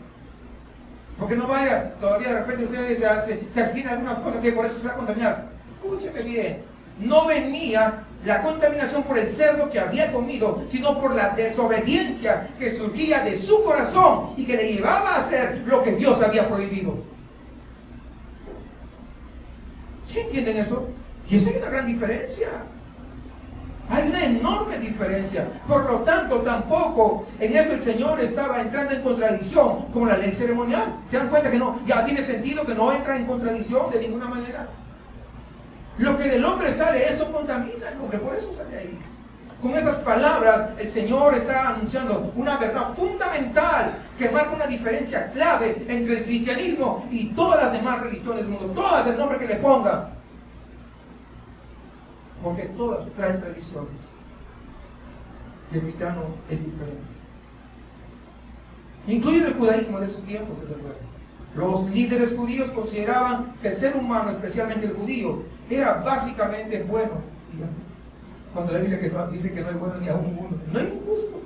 Porque no vaya, todavía de repente ustedes se abstienen de algunas cosas que por eso se va a contaminar. Escúcheme bien. No venía la contaminación por el cerdo que había comido, sino por la desobediencia que surgía de su corazón y que le llevaba a hacer lo que Dios había prohibido. ¿Sí entienden eso? Y eso hay una gran diferencia. Hay una enorme diferencia. Por lo tanto, tampoco en eso el Señor estaba entrando en contradicción con la ley ceremonial. ¿Se dan cuenta que no? Ya tiene sentido que no entra en contradicción de ninguna manera. Lo que del hombre sale, eso contamina al hombre, por eso sale ahí. Con estas palabras, el Señor está anunciando una verdad fundamental que marca una diferencia clave entre el cristianismo y todas las demás religiones del mundo. Todas, el nombre que le ponga. Porque todas traen tradiciones. Y el cristiano es diferente. Incluido el judaísmo de esos tiempos, desde luego. Los líderes judíos consideraban que el ser humano, especialmente el judío, era básicamente bueno. Cuando la Biblia dice que no hay bueno ni aún uno, no hay un justo.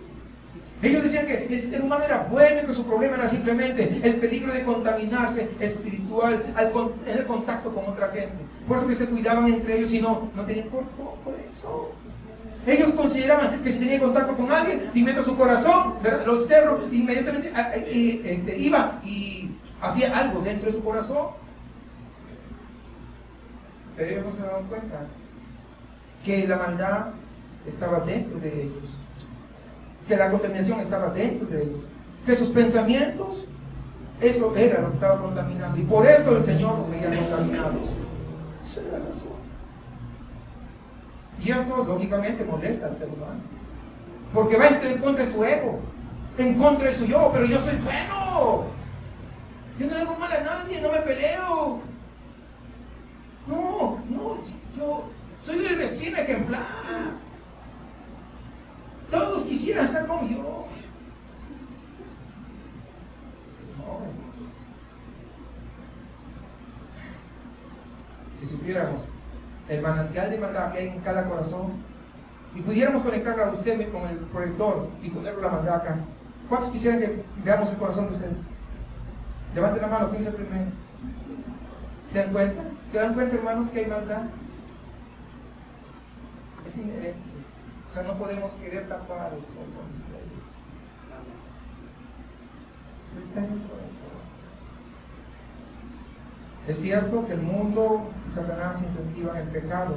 Ellos decían que el ser humano era bueno y que su problema era simplemente el peligro de contaminarse espiritual al tener contacto con otra gente. Por eso que se cuidaban entre ellos y no tenían por eso. Ellos consideraban que si tenía contacto con alguien, inventa su corazón, ¿verdad? Lo externo, inmediatamente iba y hacía algo dentro de su corazón. Pero ellos no se daban cuenta que la maldad estaba dentro de ellos, que la contaminación estaba dentro de ellos, que sus pensamientos, eso era lo que estaba contaminando, y por eso el Señor los veía contaminados. Esa era la razón. Y esto lógicamente molesta al ser humano, porque va en contra de su ego, en contra de su yo. Pero yo soy bueno, yo no le hago mal a nadie, no me peleo. No, yo soy el vecino ejemplar. Todos quisieran estar como yo. No. Si supiéramos el manantial de maldad que hay en cada corazón y pudiéramos conectarla a usted con el proyector y ponerlo la maldad acá, ¿cuántos quisieran que veamos el corazón de ustedes? Levanten la mano, ¿quién es el primero? ¿Se dan cuenta? ¿Se dan cuenta, hermanos, que hay maldad? Es inherente. O sea, no podemos querer tapar el sol con el dedo. Eso está en el corazón. Es cierto que el mundo y Satanás incentivan el pecado,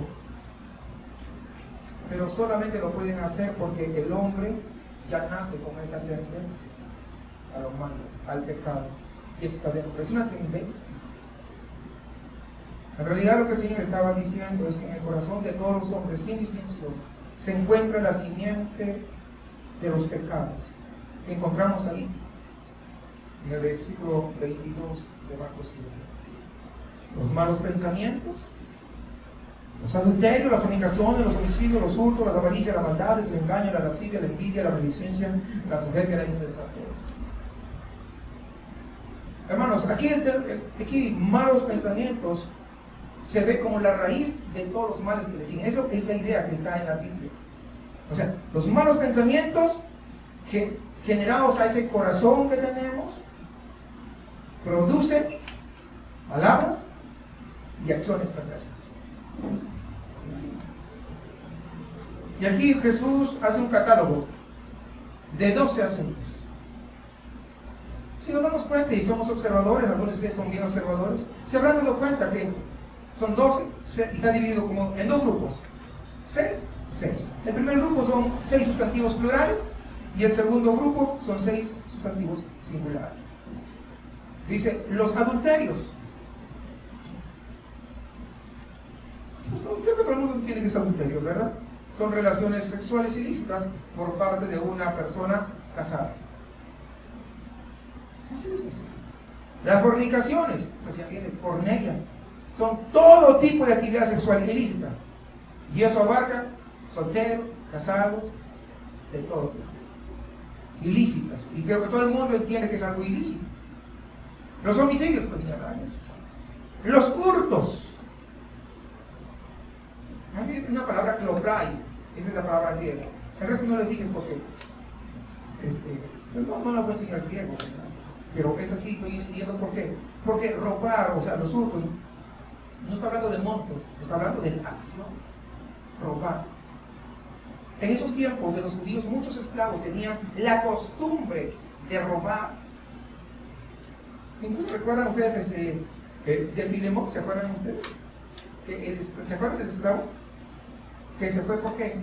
pero solamente lo pueden hacer porque el hombre ya nace con esa tendencia a lo malo, al pecado. Y eso está dentro. Es una tendencia. En realidad lo que el Señor estaba diciendo es que en el corazón de todos los hombres, sin distinción, se encuentra la simiente de los pecados que encontramos ahí en el versículo 22 de Marcos 7. Los malos pensamientos, los adulterios, la fornicación, los homicidios, los hurtos, la avaricia, la maldad, el engaño, la lascivia, la envidia, la maledicencia, la soberbia, la insensatez. Hermanos, aquí malos pensamientos se ve como la raíz de todos los males que le siguen. Es la idea que está en la Biblia. O sea, los malos pensamientos que generados a ese corazón que tenemos producen palabras y acciones perversas. Y aquí Jesús hace un catálogo de 12 asuntos. Si nos damos cuenta y somos observadores, algunos de ustedes son bien observadores, se habrán dado cuenta que son 12 y está dividido como en dos grupos. 6. El primer grupo son 6 sustantivos plurales y el segundo grupo son 6 sustantivos singulares. Dice, los adulterios. Creo que todo el mundo entiende que es adulterio, ¿verdad? Son relaciones sexuales ilícitas por parte de una persona casada. Así es eso. Las fornicaciones, pues ya viene forneia, son todo tipo de actividad sexual ilícita. Y eso abarca solteros, casados, de todo. Ilícitas. Y creo que todo el mundo entiende que es algo ilícito. Los homicidios, pues ni hablar de eso. Los hurtos. Hay una palabra cloprai, esa es la palabra griega. El resto no les dije porque no la voy a enseñar griego, ¿verdad? Pero esta sí estoy enseñando por qué. Porque robar, o sea, los hurtos, no está hablando de montos, está hablando de la acción. Robar. En esos tiempos de los judíos, muchos esclavos tenían la costumbre de robar. Incluso recuerdan ustedes de Filemón, ¿se acuerdan ustedes? ¿Se acuerdan del esclavo? Que se fue, ¿por qué?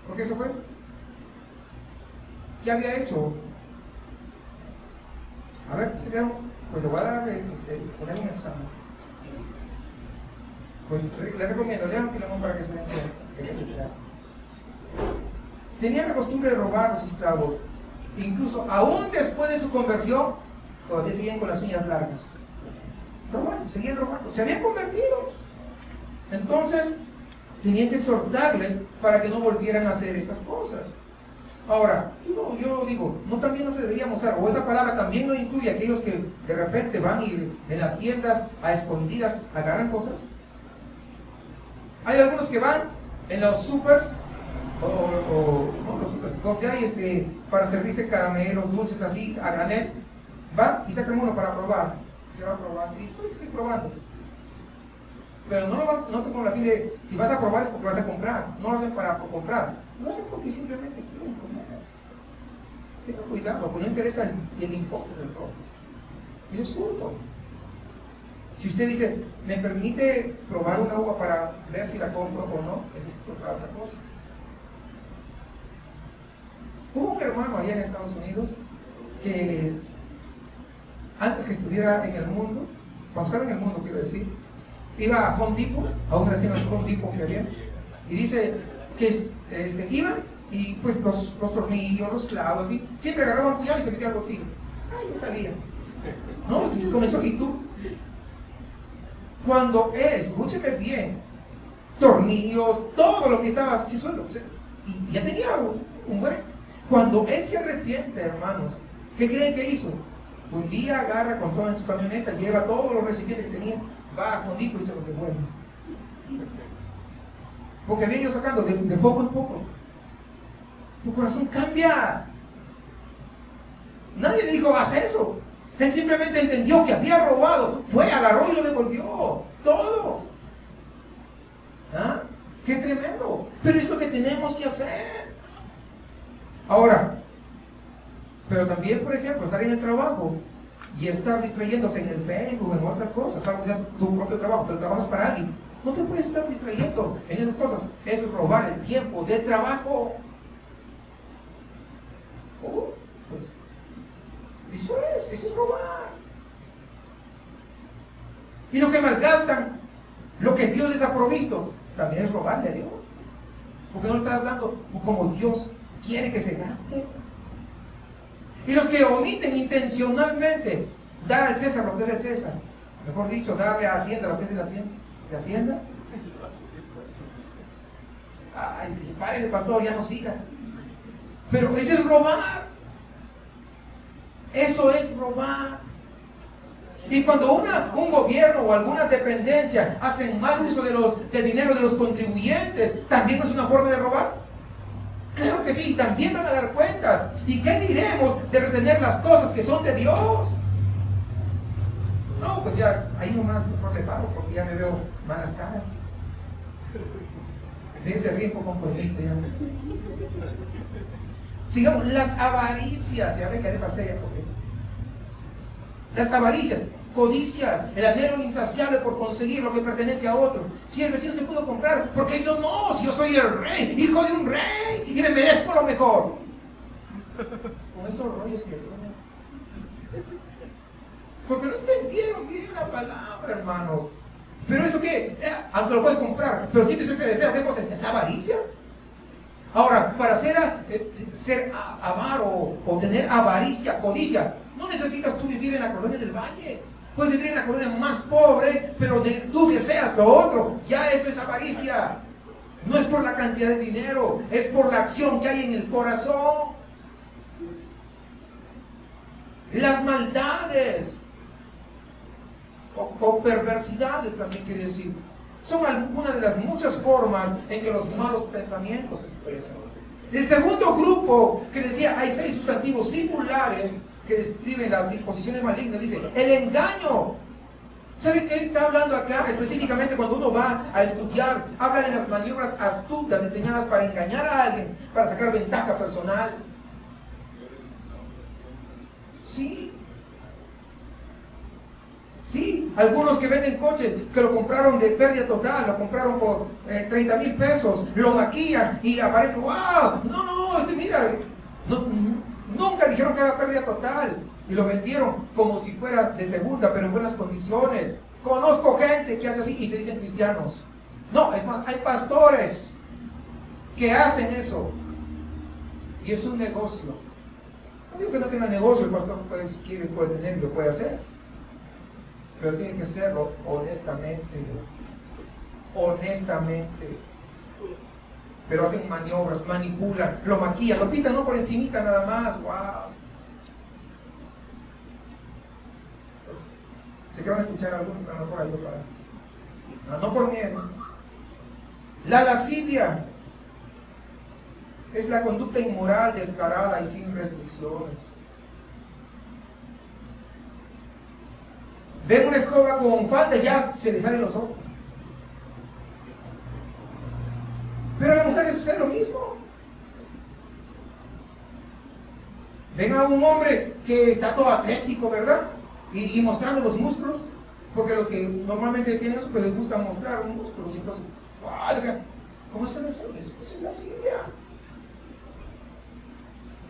¿Por qué se fue? ¿Qué había hecho? A ver, pues le voy a dar poner un examen. Pues le recomiendo, lean Filemón para que se den cuenta. Tenían la costumbre de robar a los esclavos. Incluso, aún después de su conversión, todavía seguían con las uñas largas. Robando, seguían robando, se habían convertido. Entonces, tenían que exhortarles para que no volvieran a hacer esas cosas. Ahora, yo digo, no también no se debería mostrar, o esa palabra también no incluye a aquellos que de repente van y en las tiendas a escondidas agarran cosas. Hay algunos que van en los supers, no los supers, donde hay para servirse caramelos, dulces así, a granel, van y sacan uno para probar. Se va a probar, y estoy probando. Pero no hacen con la fin de, si vas a probar es porque vas a comprar, no lo hacen para comprar, lo hacen porque simplemente quieren comer. Tengan cuidado, porque no interesa el importe del robo. Eso es hurto. Si usted dice, me permite probar una uva para ver si la compro o no, eso es otra cosa. Hubo un hermano allá en Estados Unidos que antes que estuviera en el mundo, cuando estaba en el mundo quiero decir, iba a Home Depot, a una de las tiendas Home Depot que había, y dice que iban y pues los tornillos, los clavos, y siempre agarraban un puñal y se metía al bolsillo. Ay, se salía. No, y comenzó, y tú. Cuando escúcheme bien, tornillos, todo lo que estaba así suelto, y ya tenía un buen. Cuando él se arrepiente, hermanos, ¿qué creen que hizo? Un día agarra con toda su camioneta, lleva todos los recipientes que tenía, va a Home Depot y se los devuelve. Porque había ido sacando de poco en poco. Tu corazón cambia. Nadie le dijo, haz eso. Él simplemente entendió que había robado. Fue, agarró y lo devolvió. Todo. ¿Ah? ¡Qué tremendo! Pero es lo que tenemos que hacer. Ahora, pero también, por ejemplo, estar en el trabajo y estar distrayéndose en el Facebook, en otras cosas, algo que sea tu propio trabajo, pero trabajas para alguien. No te puedes estar distrayendo en esas cosas. Eso es robar el tiempo del trabajo. Pues, eso es robar. Y lo que malgastan, lo que Dios les ha provisto, también es robarle a Dios. Porque no lo estás dando como Dios quiere que se gaste. Y los que omiten intencionalmente dar al César lo que es el César, mejor dicho, darle a Hacienda lo que es de Hacienda. Ay, párele, pastor, ya no siga. Pero eso es robar. Eso es robar. Y cuando un gobierno o alguna dependencia hacen mal uso del dinero de los contribuyentes, ¿también es una forma de robar? Claro que sí, también van a dar cuentas. ¿Y qué diremos de retener las cosas que son de Dios? No, pues ya, ahí nomás mejor le paro porque ya me veo malas caras. De ese riesgo con permiso ya. Sigamos, las avaricias, ya ven que le pasé ya porque. Las avaricias, codicias, el anhelo insaciable por conseguir lo que pertenece a otro. Si el vecino se pudo comprar, ¿por qué yo no? Si yo soy el rey, hijo de un rey, y me merezco lo mejor. Con esos rollos que porque no entendieron bien la palabra, hermanos. Pero eso qué, aunque lo puedes comprar, pero sientes ese deseo, ¿qué cosa? ¿Es avaricia? Ahora, para ser avaro o tener avaricia, codicia, no necesitas tú vivir en la colonia del Valle. Puedes vivir en la colonia más pobre, pero tú deseas lo otro. Ya eso es avaricia. No es por la cantidad de dinero, es por la acción que hay en el corazón. Las maldades o perversidades también quiere decir. Son algunas de las muchas formas en que los malos pensamientos se expresan. El segundo grupo que decía, hay 6 sustantivos singulares que describen las disposiciones malignas. Dice, el engaño. ¿Sabe qué está hablando acá? Específicamente cuando uno va a estudiar, habla de las maniobras astutas diseñadas para engañar a alguien, para sacar ventaja personal. Sí. Sí, algunos que venden coches, que lo compraron de pérdida total, lo compraron por 30,000 pesos, lo maquillan y aparece, wow, no, mira, nunca dijeron que era pérdida total y lo vendieron como si fuera de segunda, pero en buenas condiciones. Conozco gente que hace así y se dicen cristianos. No, es más, hay pastores que hacen eso y es un negocio. No digo que no tenga negocio, el pastor pues, puede tener y lo puede hacer. Pero tiene que serlo honestamente. Honestamente. Pero hacen maniobras, manipulan, lo maquillan, lo pintan no por encimita nada más. Wow. ¿Se que van a escuchar algo? No por ahí, no por miedo. La lascivia es la conducta inmoral, descarada y sin restricciones. Ven una escoba con falda y ya se le salen los ojos. Pero a las mujeres sucede lo mismo. Ven a un hombre que está todo atlético, ¿verdad? Y mostrando los músculos, porque los que normalmente tienen eso, pues les gusta mostrar los músculos. Entonces, ¿cómo es eso? Eso es lascivia.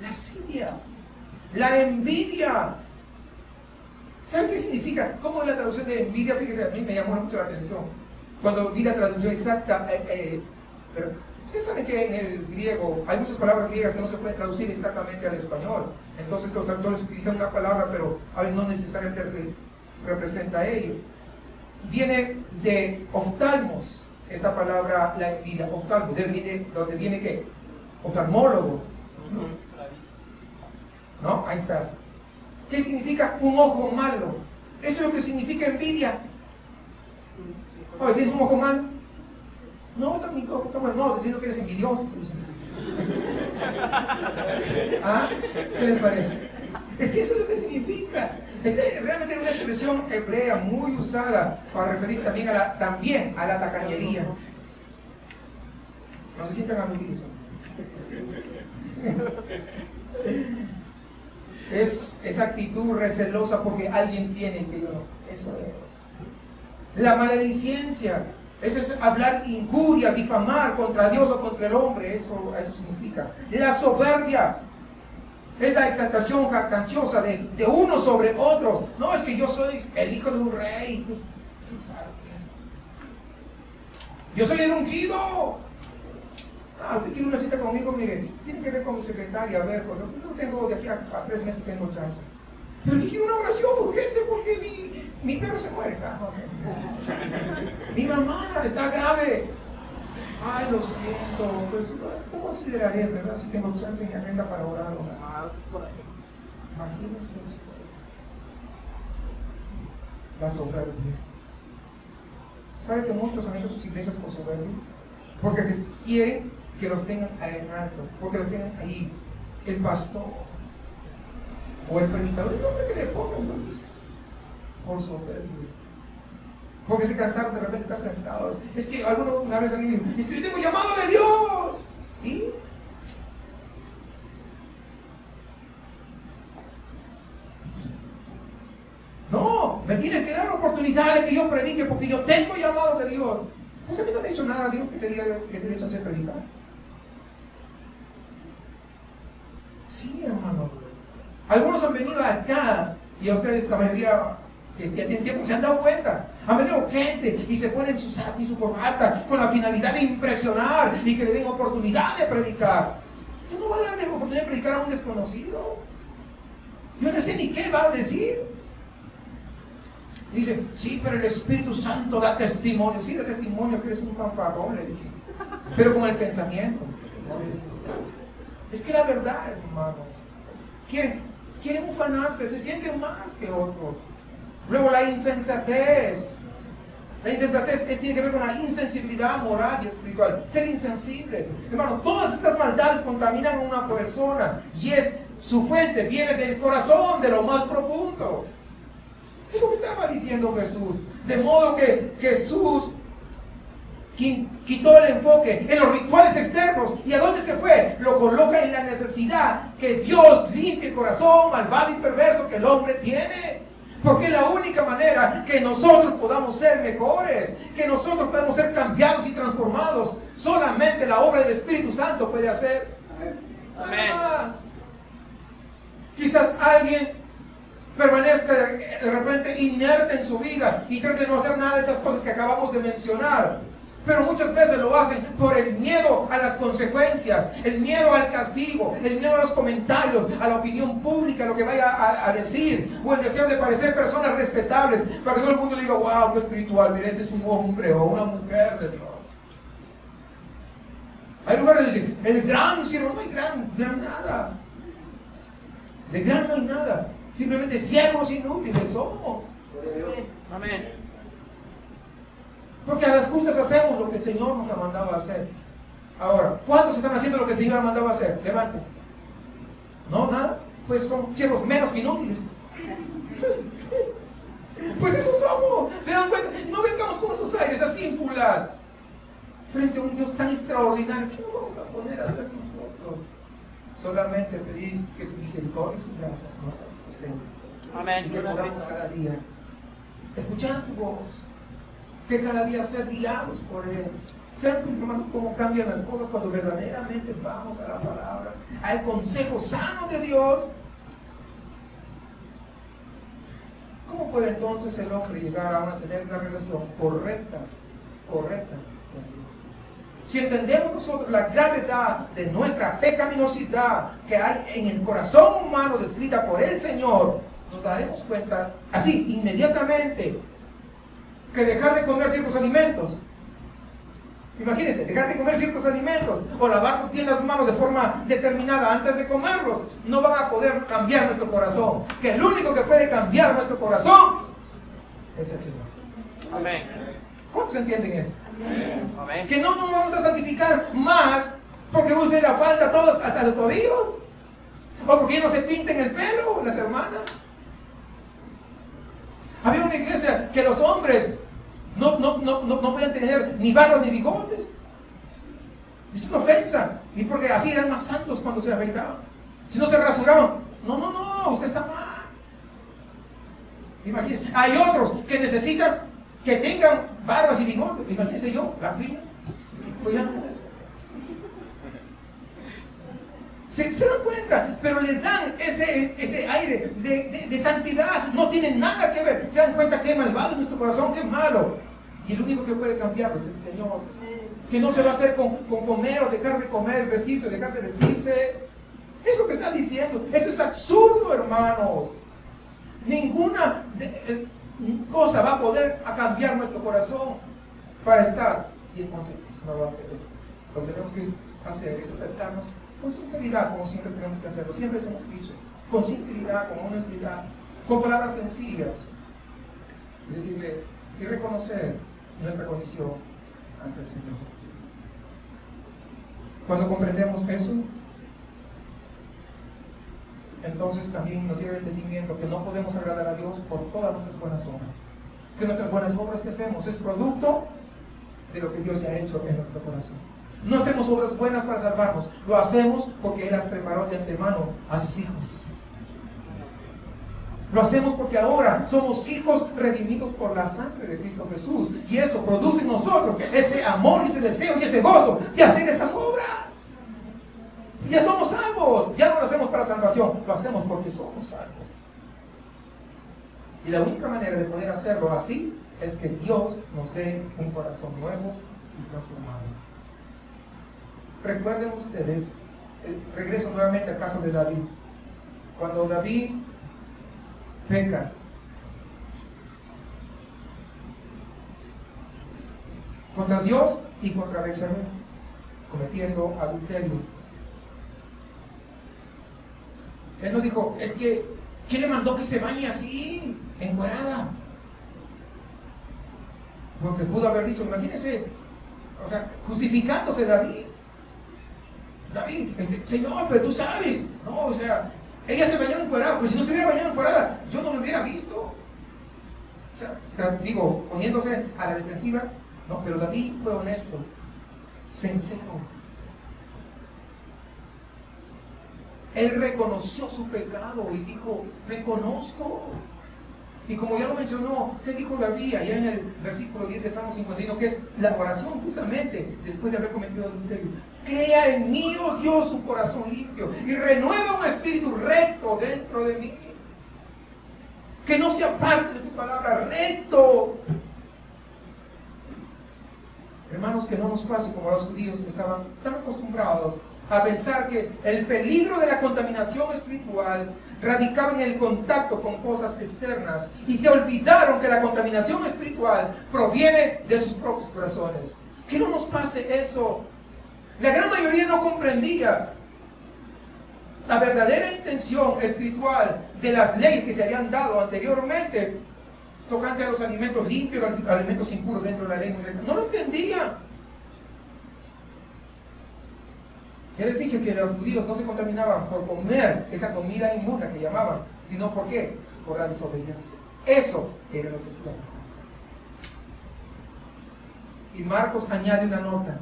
Lascivia. La envidia. ¿Saben qué significa? ¿Cómo es la traducción de envidia? Fíjense, a mí me llamó mucho la atención. Cuando vi la traducción exacta, pero ustedes saben que en el griego hay muchas palabras griegas que no se pueden traducir exactamente al español. Entonces los traductores utilizan una palabra, pero a veces no necesariamente representa a ello. Viene de oftalmos, esta palabra, la envidia, oftalmos, donde viene ¿qué? Oftalmólogo. ¿No? Ahí está. ¿Qué significa un ojo malo? Eso es lo que significa envidia. Oye, ¿tienes un ojo malo? No, mis ojos están mal. No, diciendo que eres envidioso. ¿Ah? ¿Qué les parece? Es que eso es lo que significa. Realmente es una expresión hebrea muy usada para referirse también a la tacañería. No se sientan aludidos. Es esa actitud recelosa porque alguien tiene que yo no. Eso es. La maledicencia. Eso es hablar injuria, difamar contra Dios o contra el hombre. Eso significa. La soberbia. Es la exaltación jactanciosa de uno sobre otros. No, es que yo soy el hijo de un rey. Yo soy el ungido. Usted quiere una cita conmigo, mire, tiene que ver con mi secretaria, a ver, porque no tengo de aquí a 3 meses tengo chance. Pero yo quiero una oración urgente porque mi perro se muere. Mi mamá está grave. Ay, lo siento, pues ¿cómo consideraré, verdad? Si tengo chance en mi agenda para orar. Imagínense ustedes. La soberbia. ¿Sabe que muchos han hecho sus iglesias por soberbia? Porque quieren que los tengan en alto, porque los tengan ahí. El pastor o el predicador, el nombre que le pongan, ¿no? Por soberbia. Porque se cansaron de repente estar sentados. Es que una vez alguien dijo, es que yo tengo llamado de Dios. ¿Y? No, me tiene que dar la oportunidad de que yo predique porque yo tengo llamado de Dios. Pues a mí no me ha dicho nada, Dios, que te diga que te dé chance de predicar. Sí, hermano. Algunos han venido acá y a ustedes, la mayoría, que ya tienen tiempo, se han dado cuenta. Han venido gente y se ponen su saco y su corbata con la finalidad de impresionar y que le den oportunidad de predicar. Yo no voy a darle oportunidad de predicar a un desconocido. Yo no sé ni qué va a decir. Dice, sí, pero el Espíritu Santo da testimonio. Sí, da testimonio que eres un fanfarrón, le dije. Pero con el pensamiento. No le dije. Es que la verdad, hermano, quieren ufanarse, se sienten más que otros. Luego la insensatez. La insensatez tiene que ver con la insensibilidad moral y espiritual. Ser insensibles. Hermano, todas estas maldades contaminan a una persona. Y su fuente viene del corazón, de lo más profundo. Es lo que estaba diciendo Jesús. De modo que Jesús quitó el enfoque en los rituales externos. ¿Y a dónde se fue? Lo coloca en la necesidad que Dios limpie el corazón malvado y perverso que el hombre tiene. Porque es la única manera que nosotros podamos ser mejores, que nosotros podemos ser cambiados y transformados. Solamente la obra del Espíritu Santo puede hacer. Nada más. Quizás alguien permanezca de repente inerte en su vida y trate de no hacer nada de estas cosas que acabamos de mencionar. Pero muchas veces lo hacen por el miedo a las consecuencias, el miedo al castigo, el miedo a los comentarios, a la opinión pública, lo que vaya a decir, o el deseo de parecer personas respetables, para que todo el mundo le diga, wow, qué espiritual, mire, este es un hombre o una mujer de Dios. Hay lugares de decir, el gran siervo, no hay gran nada. De gran no hay nada. Simplemente siervos inútiles somos. Amén. Porque a las justas hacemos lo que el Señor nos ha mandado a hacer. Ahora, ¿cuántos están haciendo lo que el Señor ha mandado a hacer? Levanten. ¿No? ¿Nada? Pues son siervos menos que inútiles. Pues eso somos. ¿Se dan cuenta? No vengamos con esos aires así ínfulas. Frente a un Dios tan extraordinario, ¿qué nos vamos a poner a hacer nosotros? Solamente pedir que su misericordia y su gracia nos sostenga. Amén. Y que podamos cada día escuchar su voz. Que cada día ser guiados por Él. Sean, hermanos, cómo cambian las cosas cuando verdaderamente vamos a la palabra, al consejo sano de Dios. ¿Cómo puede entonces el hombre llegar a tener una relación correcta con Dios? Si entendemos nosotros la gravedad de nuestra pecaminosidad que hay en el corazón humano descrita por el Señor, nos daremos cuenta así, inmediatamente, que dejar de comer ciertos alimentos, imagínense, dejar de comer ciertos alimentos o lavarnos bien las manos de forma determinada antes de comerlos, no van a poder cambiar nuestro corazón. Que el único que puede cambiar nuestro corazón es el Señor. Amén. ¿Cuántos entienden eso? Amén. Que no nos vamos a santificar más porque use la falda todos hasta los tobillos, o porque no se pinten el pelo las hermanas. Había una iglesia que los hombres no podían tener ni barba ni bigotes. Es una ofensa. Y porque así eran más santos cuando se afeitaban. Si no se rasuraban, no, usted está mal. Imagínense. Hay otros que necesitan que tengan barbas y bigotes. Imagínense yo, la fila. Se dan cuenta, pero le dan ese aire de santidad. No tienen nada que ver. Se dan cuenta que es malvado en nuestro corazón, que es malo. Y el único que puede cambiarlo es el Señor. Que no se va a hacer con comer o dejar de comer, vestirse o dejar de vestirse. Es lo que está diciendo. Eso es absurdo, hermanos. Ninguna cosa va a poder cambiar nuestro corazón para estar. Y entonces no lo va a hacer. Lo que tenemos que hacer es acercarnos con sinceridad, como siempre tenemos que hacerlo. Siempre hemos dicho, con sinceridad, con honestidad, con palabras sencillas. Decirle y reconocer nuestra condición ante el Señor. Cuando comprendemos eso, entonces también nos llega el entendimiento que no podemos agradar a Dios por todas nuestras buenas obras. Que nuestras buenas obras que hacemos es producto de lo que Dios ya ha hecho en nuestro corazón. No hacemos obras buenas para salvarnos, lo hacemos porque Él las preparó de antemano a sus hijos. Lo hacemos porque ahora somos hijos redimidos por la sangre de Cristo Jesús. Y eso produce en nosotros ese amor y ese deseo y ese gozo de hacer esas obras. Y ya somos salvos. Ya no lo hacemos para salvación, lo hacemos porque somos salvos. Y la única manera de poder hacerlo así es que Dios nos dé un corazón nuevo y transformado. Recuerden ustedes, regreso nuevamente al caso de David. Cuando David peca, contra Dios y contra Betsabé, cometiendo adulterio. Él no dijo, es que, ¿quién le mandó que se bañe así, encuerada? Porque pudo haber dicho, imagínense, o sea, justificándose David, Señor, pero tú sabes, no, o sea, ella se bañó encuerada, pues si no se hubiera bañado encuerada, yo no lo hubiera visto. O sea, digo, poniéndose a la defensiva, no, pero David fue honesto, sincero. Él reconoció su pecado y dijo, reconozco. Y como ya lo mencionó, ¿qué dijo David allá en el versículo 10 del Salmo 51? Que es la oración justamente después de haber cometido adulterio. Crea en mí, oh Dios, un corazón limpio y renueva un espíritu recto dentro de mí. Que no sea parte de tu palabra, recto. Hermanos, que no nos pase como a los judíos que estaban tan acostumbrados a pensar que el peligro de la contaminación espiritual radicaba en el contacto con cosas externas y se olvidaron que la contaminación espiritual proviene de sus propios corazones. Que no nos pase eso. La gran mayoría no comprendía la verdadera intención espiritual de las leyes que se habían dado anteriormente tocante a los alimentos limpios, los alimentos impuros dentro de la ley. No lo entendían. Ya les dije que los judíos no se contaminaban por comer esa comida inmunda que llamaban, sino ¿por qué? Por la desobediencia. Eso era lo que se llamaba. Y Marcos añade una nota,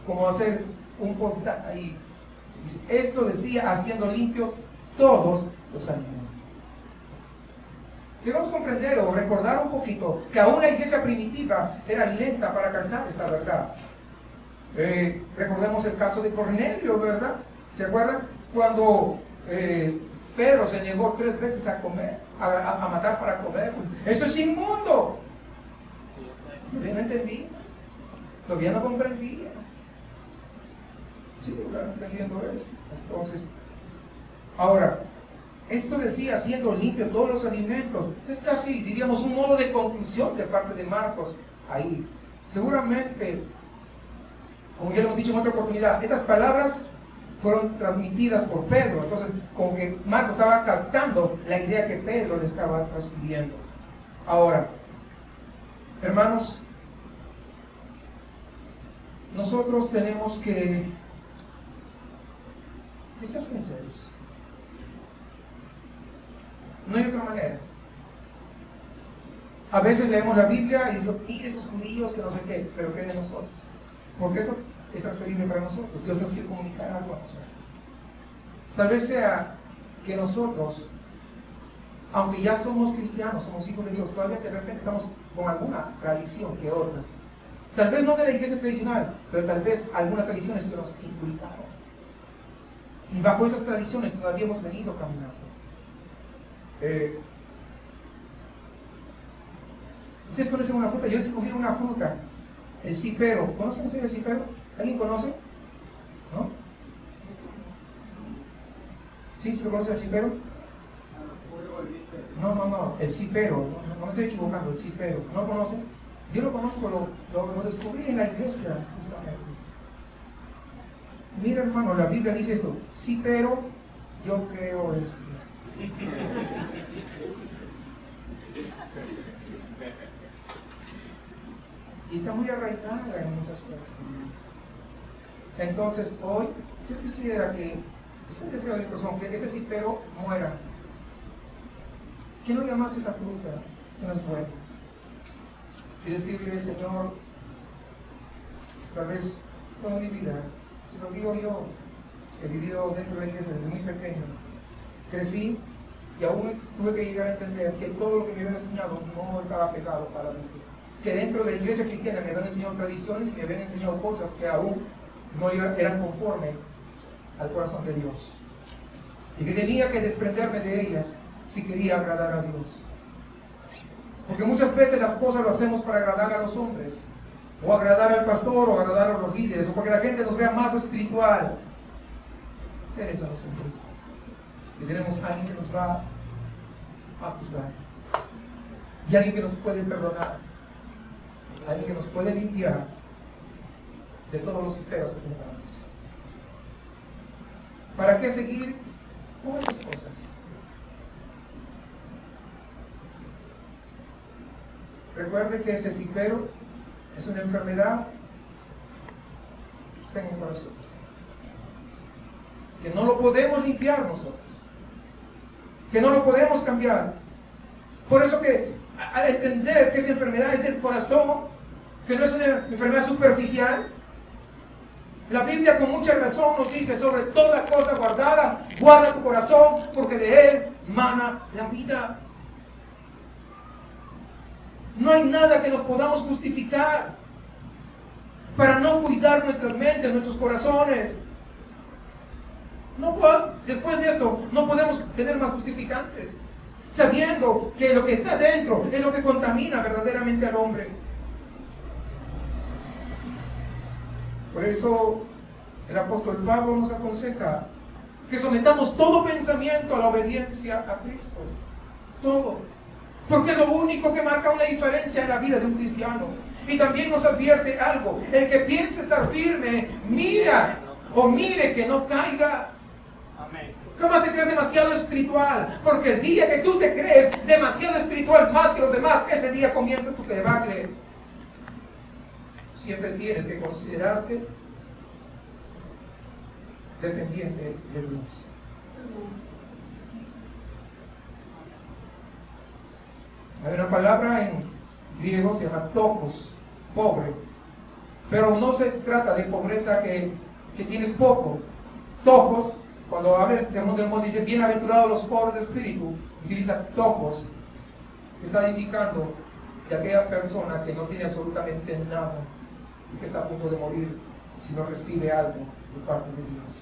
como hacer un post-it ahí. Dice, esto decía haciendo limpios todos los alimentos. Debemos comprender o recordar un poquito que aún la iglesia primitiva era lenta para captar esta verdad. Recordemos el caso de Cornelio, ¿verdad? ¿Se acuerdan? Cuando Pedro se negó 3 veces a comer, a matar para comer. ¡Eso es inmundo! Todavía no entendía, todavía no comprendía. Sí, claro, entendiendo eso. Entonces, ahora, esto decía siendo limpio todos los alimentos. Es casi, diríamos, un modo de conclusión de parte de Marcos ahí. Seguramente, como ya lo hemos dicho en otra oportunidad, estas palabras fueron transmitidas por Pedro. Entonces, como que Marcos estaba captando la idea que Pedro le estaba transmitiendo. Ahora, hermanos, nosotros tenemos que ser sinceros. No hay otra manera. A veces leemos la Biblia y decimos, mire esos judíos que no sé qué, pero ¿qué de nosotros? Porque esto es transferible para nosotros. Dios nos quiere comunicar algo a nosotros. Tal vez sea que nosotros, aunque ya somos cristianos, somos hijos de Dios, todavía de repente estamos con alguna tradición que otra. Tal vez no de la iglesia tradicional, pero tal vez algunas tradiciones que nos inculcaron. Y bajo esas tradiciones todavía hemos venido caminando. Ustedes conocen una fruta, yo descubrí una fruta, el cipero. ¿Conocen ustedes el cipero? ¿Alguien conoce? ¿No? ¿Sí? ¿Se lo conoce el cipero? No, el cipero, no me estoy equivocando, el cipero. ¿No lo conocen? Yo lo conozco, lo descubrí en la iglesia, justamente. Mira, hermano, la Biblia dice esto, cipero, yo creo esto. Y está muy arraigada en muchas personas. Entonces, hoy, yo quisiera que ese deseo de mi corazón, que ese cipero muera. Que no llamas esa fruta, que no es buena. Y decirle, Señor, tal vez toda mi vida, si lo digo yo, he vivido dentro de la iglesia desde muy pequeño, crecí y aún tuve que llegar a entender que todo lo que me habían enseñado no estaba pegado para mí. Que dentro de la iglesia cristiana me habían enseñado tradiciones y me habían enseñado cosas que aún no eran conforme al corazón de Dios. Y que tenía que desprenderme de ellas si quería agradar a Dios. Porque muchas veces las cosas lo hacemos para agradar a los hombres, o agradar al pastor, o agradar a los líderes, o para que la gente nos vea más espiritual. Eres a los hombres. Si tenemos a alguien que nos va a juzgar, y alguien que nos puede perdonar, alguien que nos puede limpiar de todos los pecados que tengamos. ¿Para qué seguir con esas cosas? Recuerde que ese cipero es una enfermedad que está en el corazón, que no lo podemos limpiar nosotros, que no lo podemos cambiar. Por eso que al entender que esa enfermedad es del corazón, que no es una enfermedad superficial, la Biblia con mucha razón nos dice: sobre toda cosa guardada, guarda tu corazón, porque de él mana la vida. No hay nada que nos podamos justificar para no cuidar nuestras mentes, nuestros corazones. Después de esto, no podemos tener más justificantes, sabiendo que lo que está dentro es lo que contamina verdaderamente al hombre. Por eso el apóstol Pablo nos aconseja que sometamos todo pensamiento a la obediencia a Cristo. Todo. Porque es lo único que marca una diferencia en la vida de un cristiano. Y también nos advierte algo: el que piense estar firme, mire que no caiga. Amén. ¿Cómo te crees demasiado espiritual? Porque el día que tú te crees demasiado espiritual más que los demás, ese día comienza tu debacle. Siempre tienes que considerarte dependiente de Dios. Hay una palabra en griego, se llama tokos, pobre. Pero no se trata de pobreza que tienes poco. Tokos, cuando abre el Sermón del Monte, dice: bienaventurados los pobres de espíritu. Utiliza tokos, que está indicando de aquella persona que no tiene absolutamente nada y que está a punto de morir si no recibe algo de parte de Dios.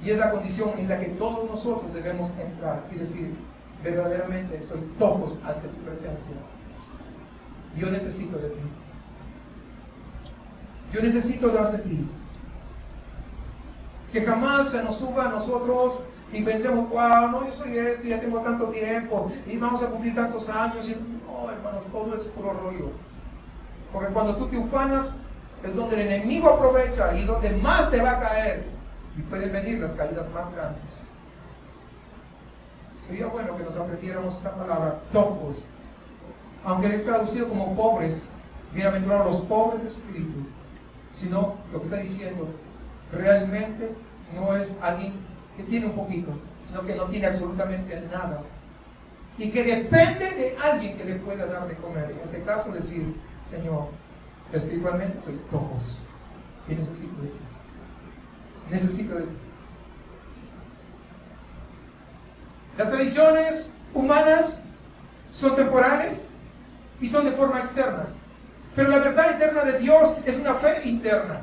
Y es la condición en la que todos nosotros debemos entrar y decir: verdaderamente soy tocos ante tu presencia. Yo necesito de ti. Yo necesito más de ti. Que jamás se nos suba a nosotros y pensemos: wow, no, yo soy esto, ya tengo tanto tiempo y vamos a cumplir tantos años. Y no, hermanos, todo es puro rollo. Porque cuando tú te ufanas es donde el enemigo aprovecha y donde más te va a caer, y pueden venir las caídas más grandes. Sería bueno que nos aprendiéramos esa palabra, tocos, aunque es traducido como pobres. Bienaventurados los pobres de espíritu, sino lo que está diciendo realmente no es alguien que tiene un poquito, sino que no tiene absolutamente nada y que depende de alguien que le pueda dar de comer. En este caso decir: Señor, espiritualmente soy tocos y necesito de ti. Necesito de ti. Las tradiciones humanas son temporales y son de forma externa, pero la verdad eterna de Dios es una fe interna.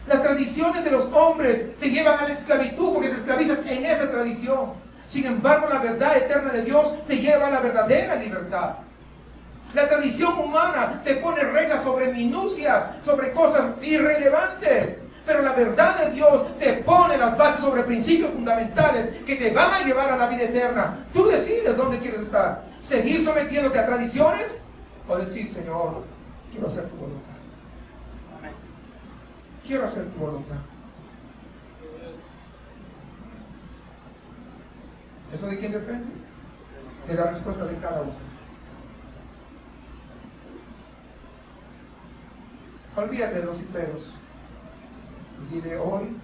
Las tradiciones de los hombres te llevan a la esclavitud porque te esclavizas en esa tradición. Sin embargo, la verdad eterna de Dios te lleva a la verdadera libertad. La tradición humana te pone reglas sobre minucias, sobre cosas irrelevantes. Pero la verdad de Dios te pone las bases sobre principios fundamentales que te van a llevar a la vida eterna. Tú decides dónde quieres estar. ¿Seguir sometiéndote a tradiciones? O decir: Señor, quiero hacer tu voluntad. Amén. Quiero hacer tu voluntad. ¿Eso de quién depende? De la respuesta de cada uno. Olvídate de los hiperos. Y dile: hoy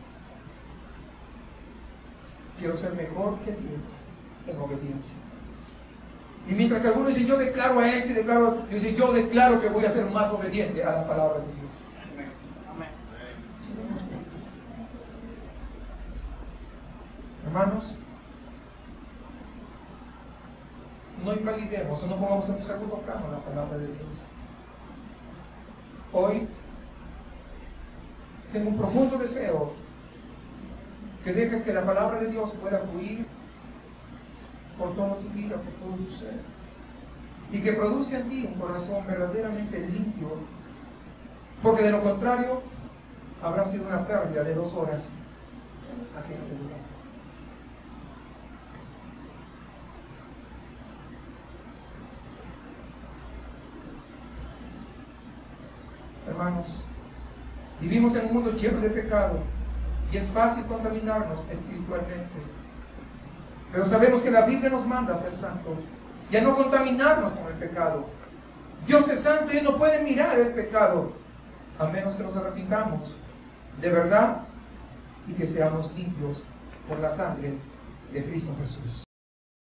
quiero ser mejor que ti en obediencia. Y mientras que algunos dicen: yo declaro a esto y declaro, yo declaro que voy a ser más obediente a la palabra de Dios. Amén. Hermanos, no invalidemos o no pongamos en segundo plano la palabra de Dios. Hoy tengo un profundo deseo que dejes que la palabra de Dios pueda fluir por toda tu vida, por todo tu ser. Y que produzca en ti un corazón verdaderamente limpio, porque de lo contrario habrá sido una pérdida de 2 horas aquí en este lugar. Hermanos, vivimos en un mundo lleno de pecado y es fácil contaminarnos espiritualmente. Pero sabemos que la Biblia nos manda a ser santos y a no contaminarnos con el pecado. Dios es santo y Él no puede mirar el pecado a menos que nos arrepintamos de verdad y que seamos limpios por la sangre de Cristo Jesús.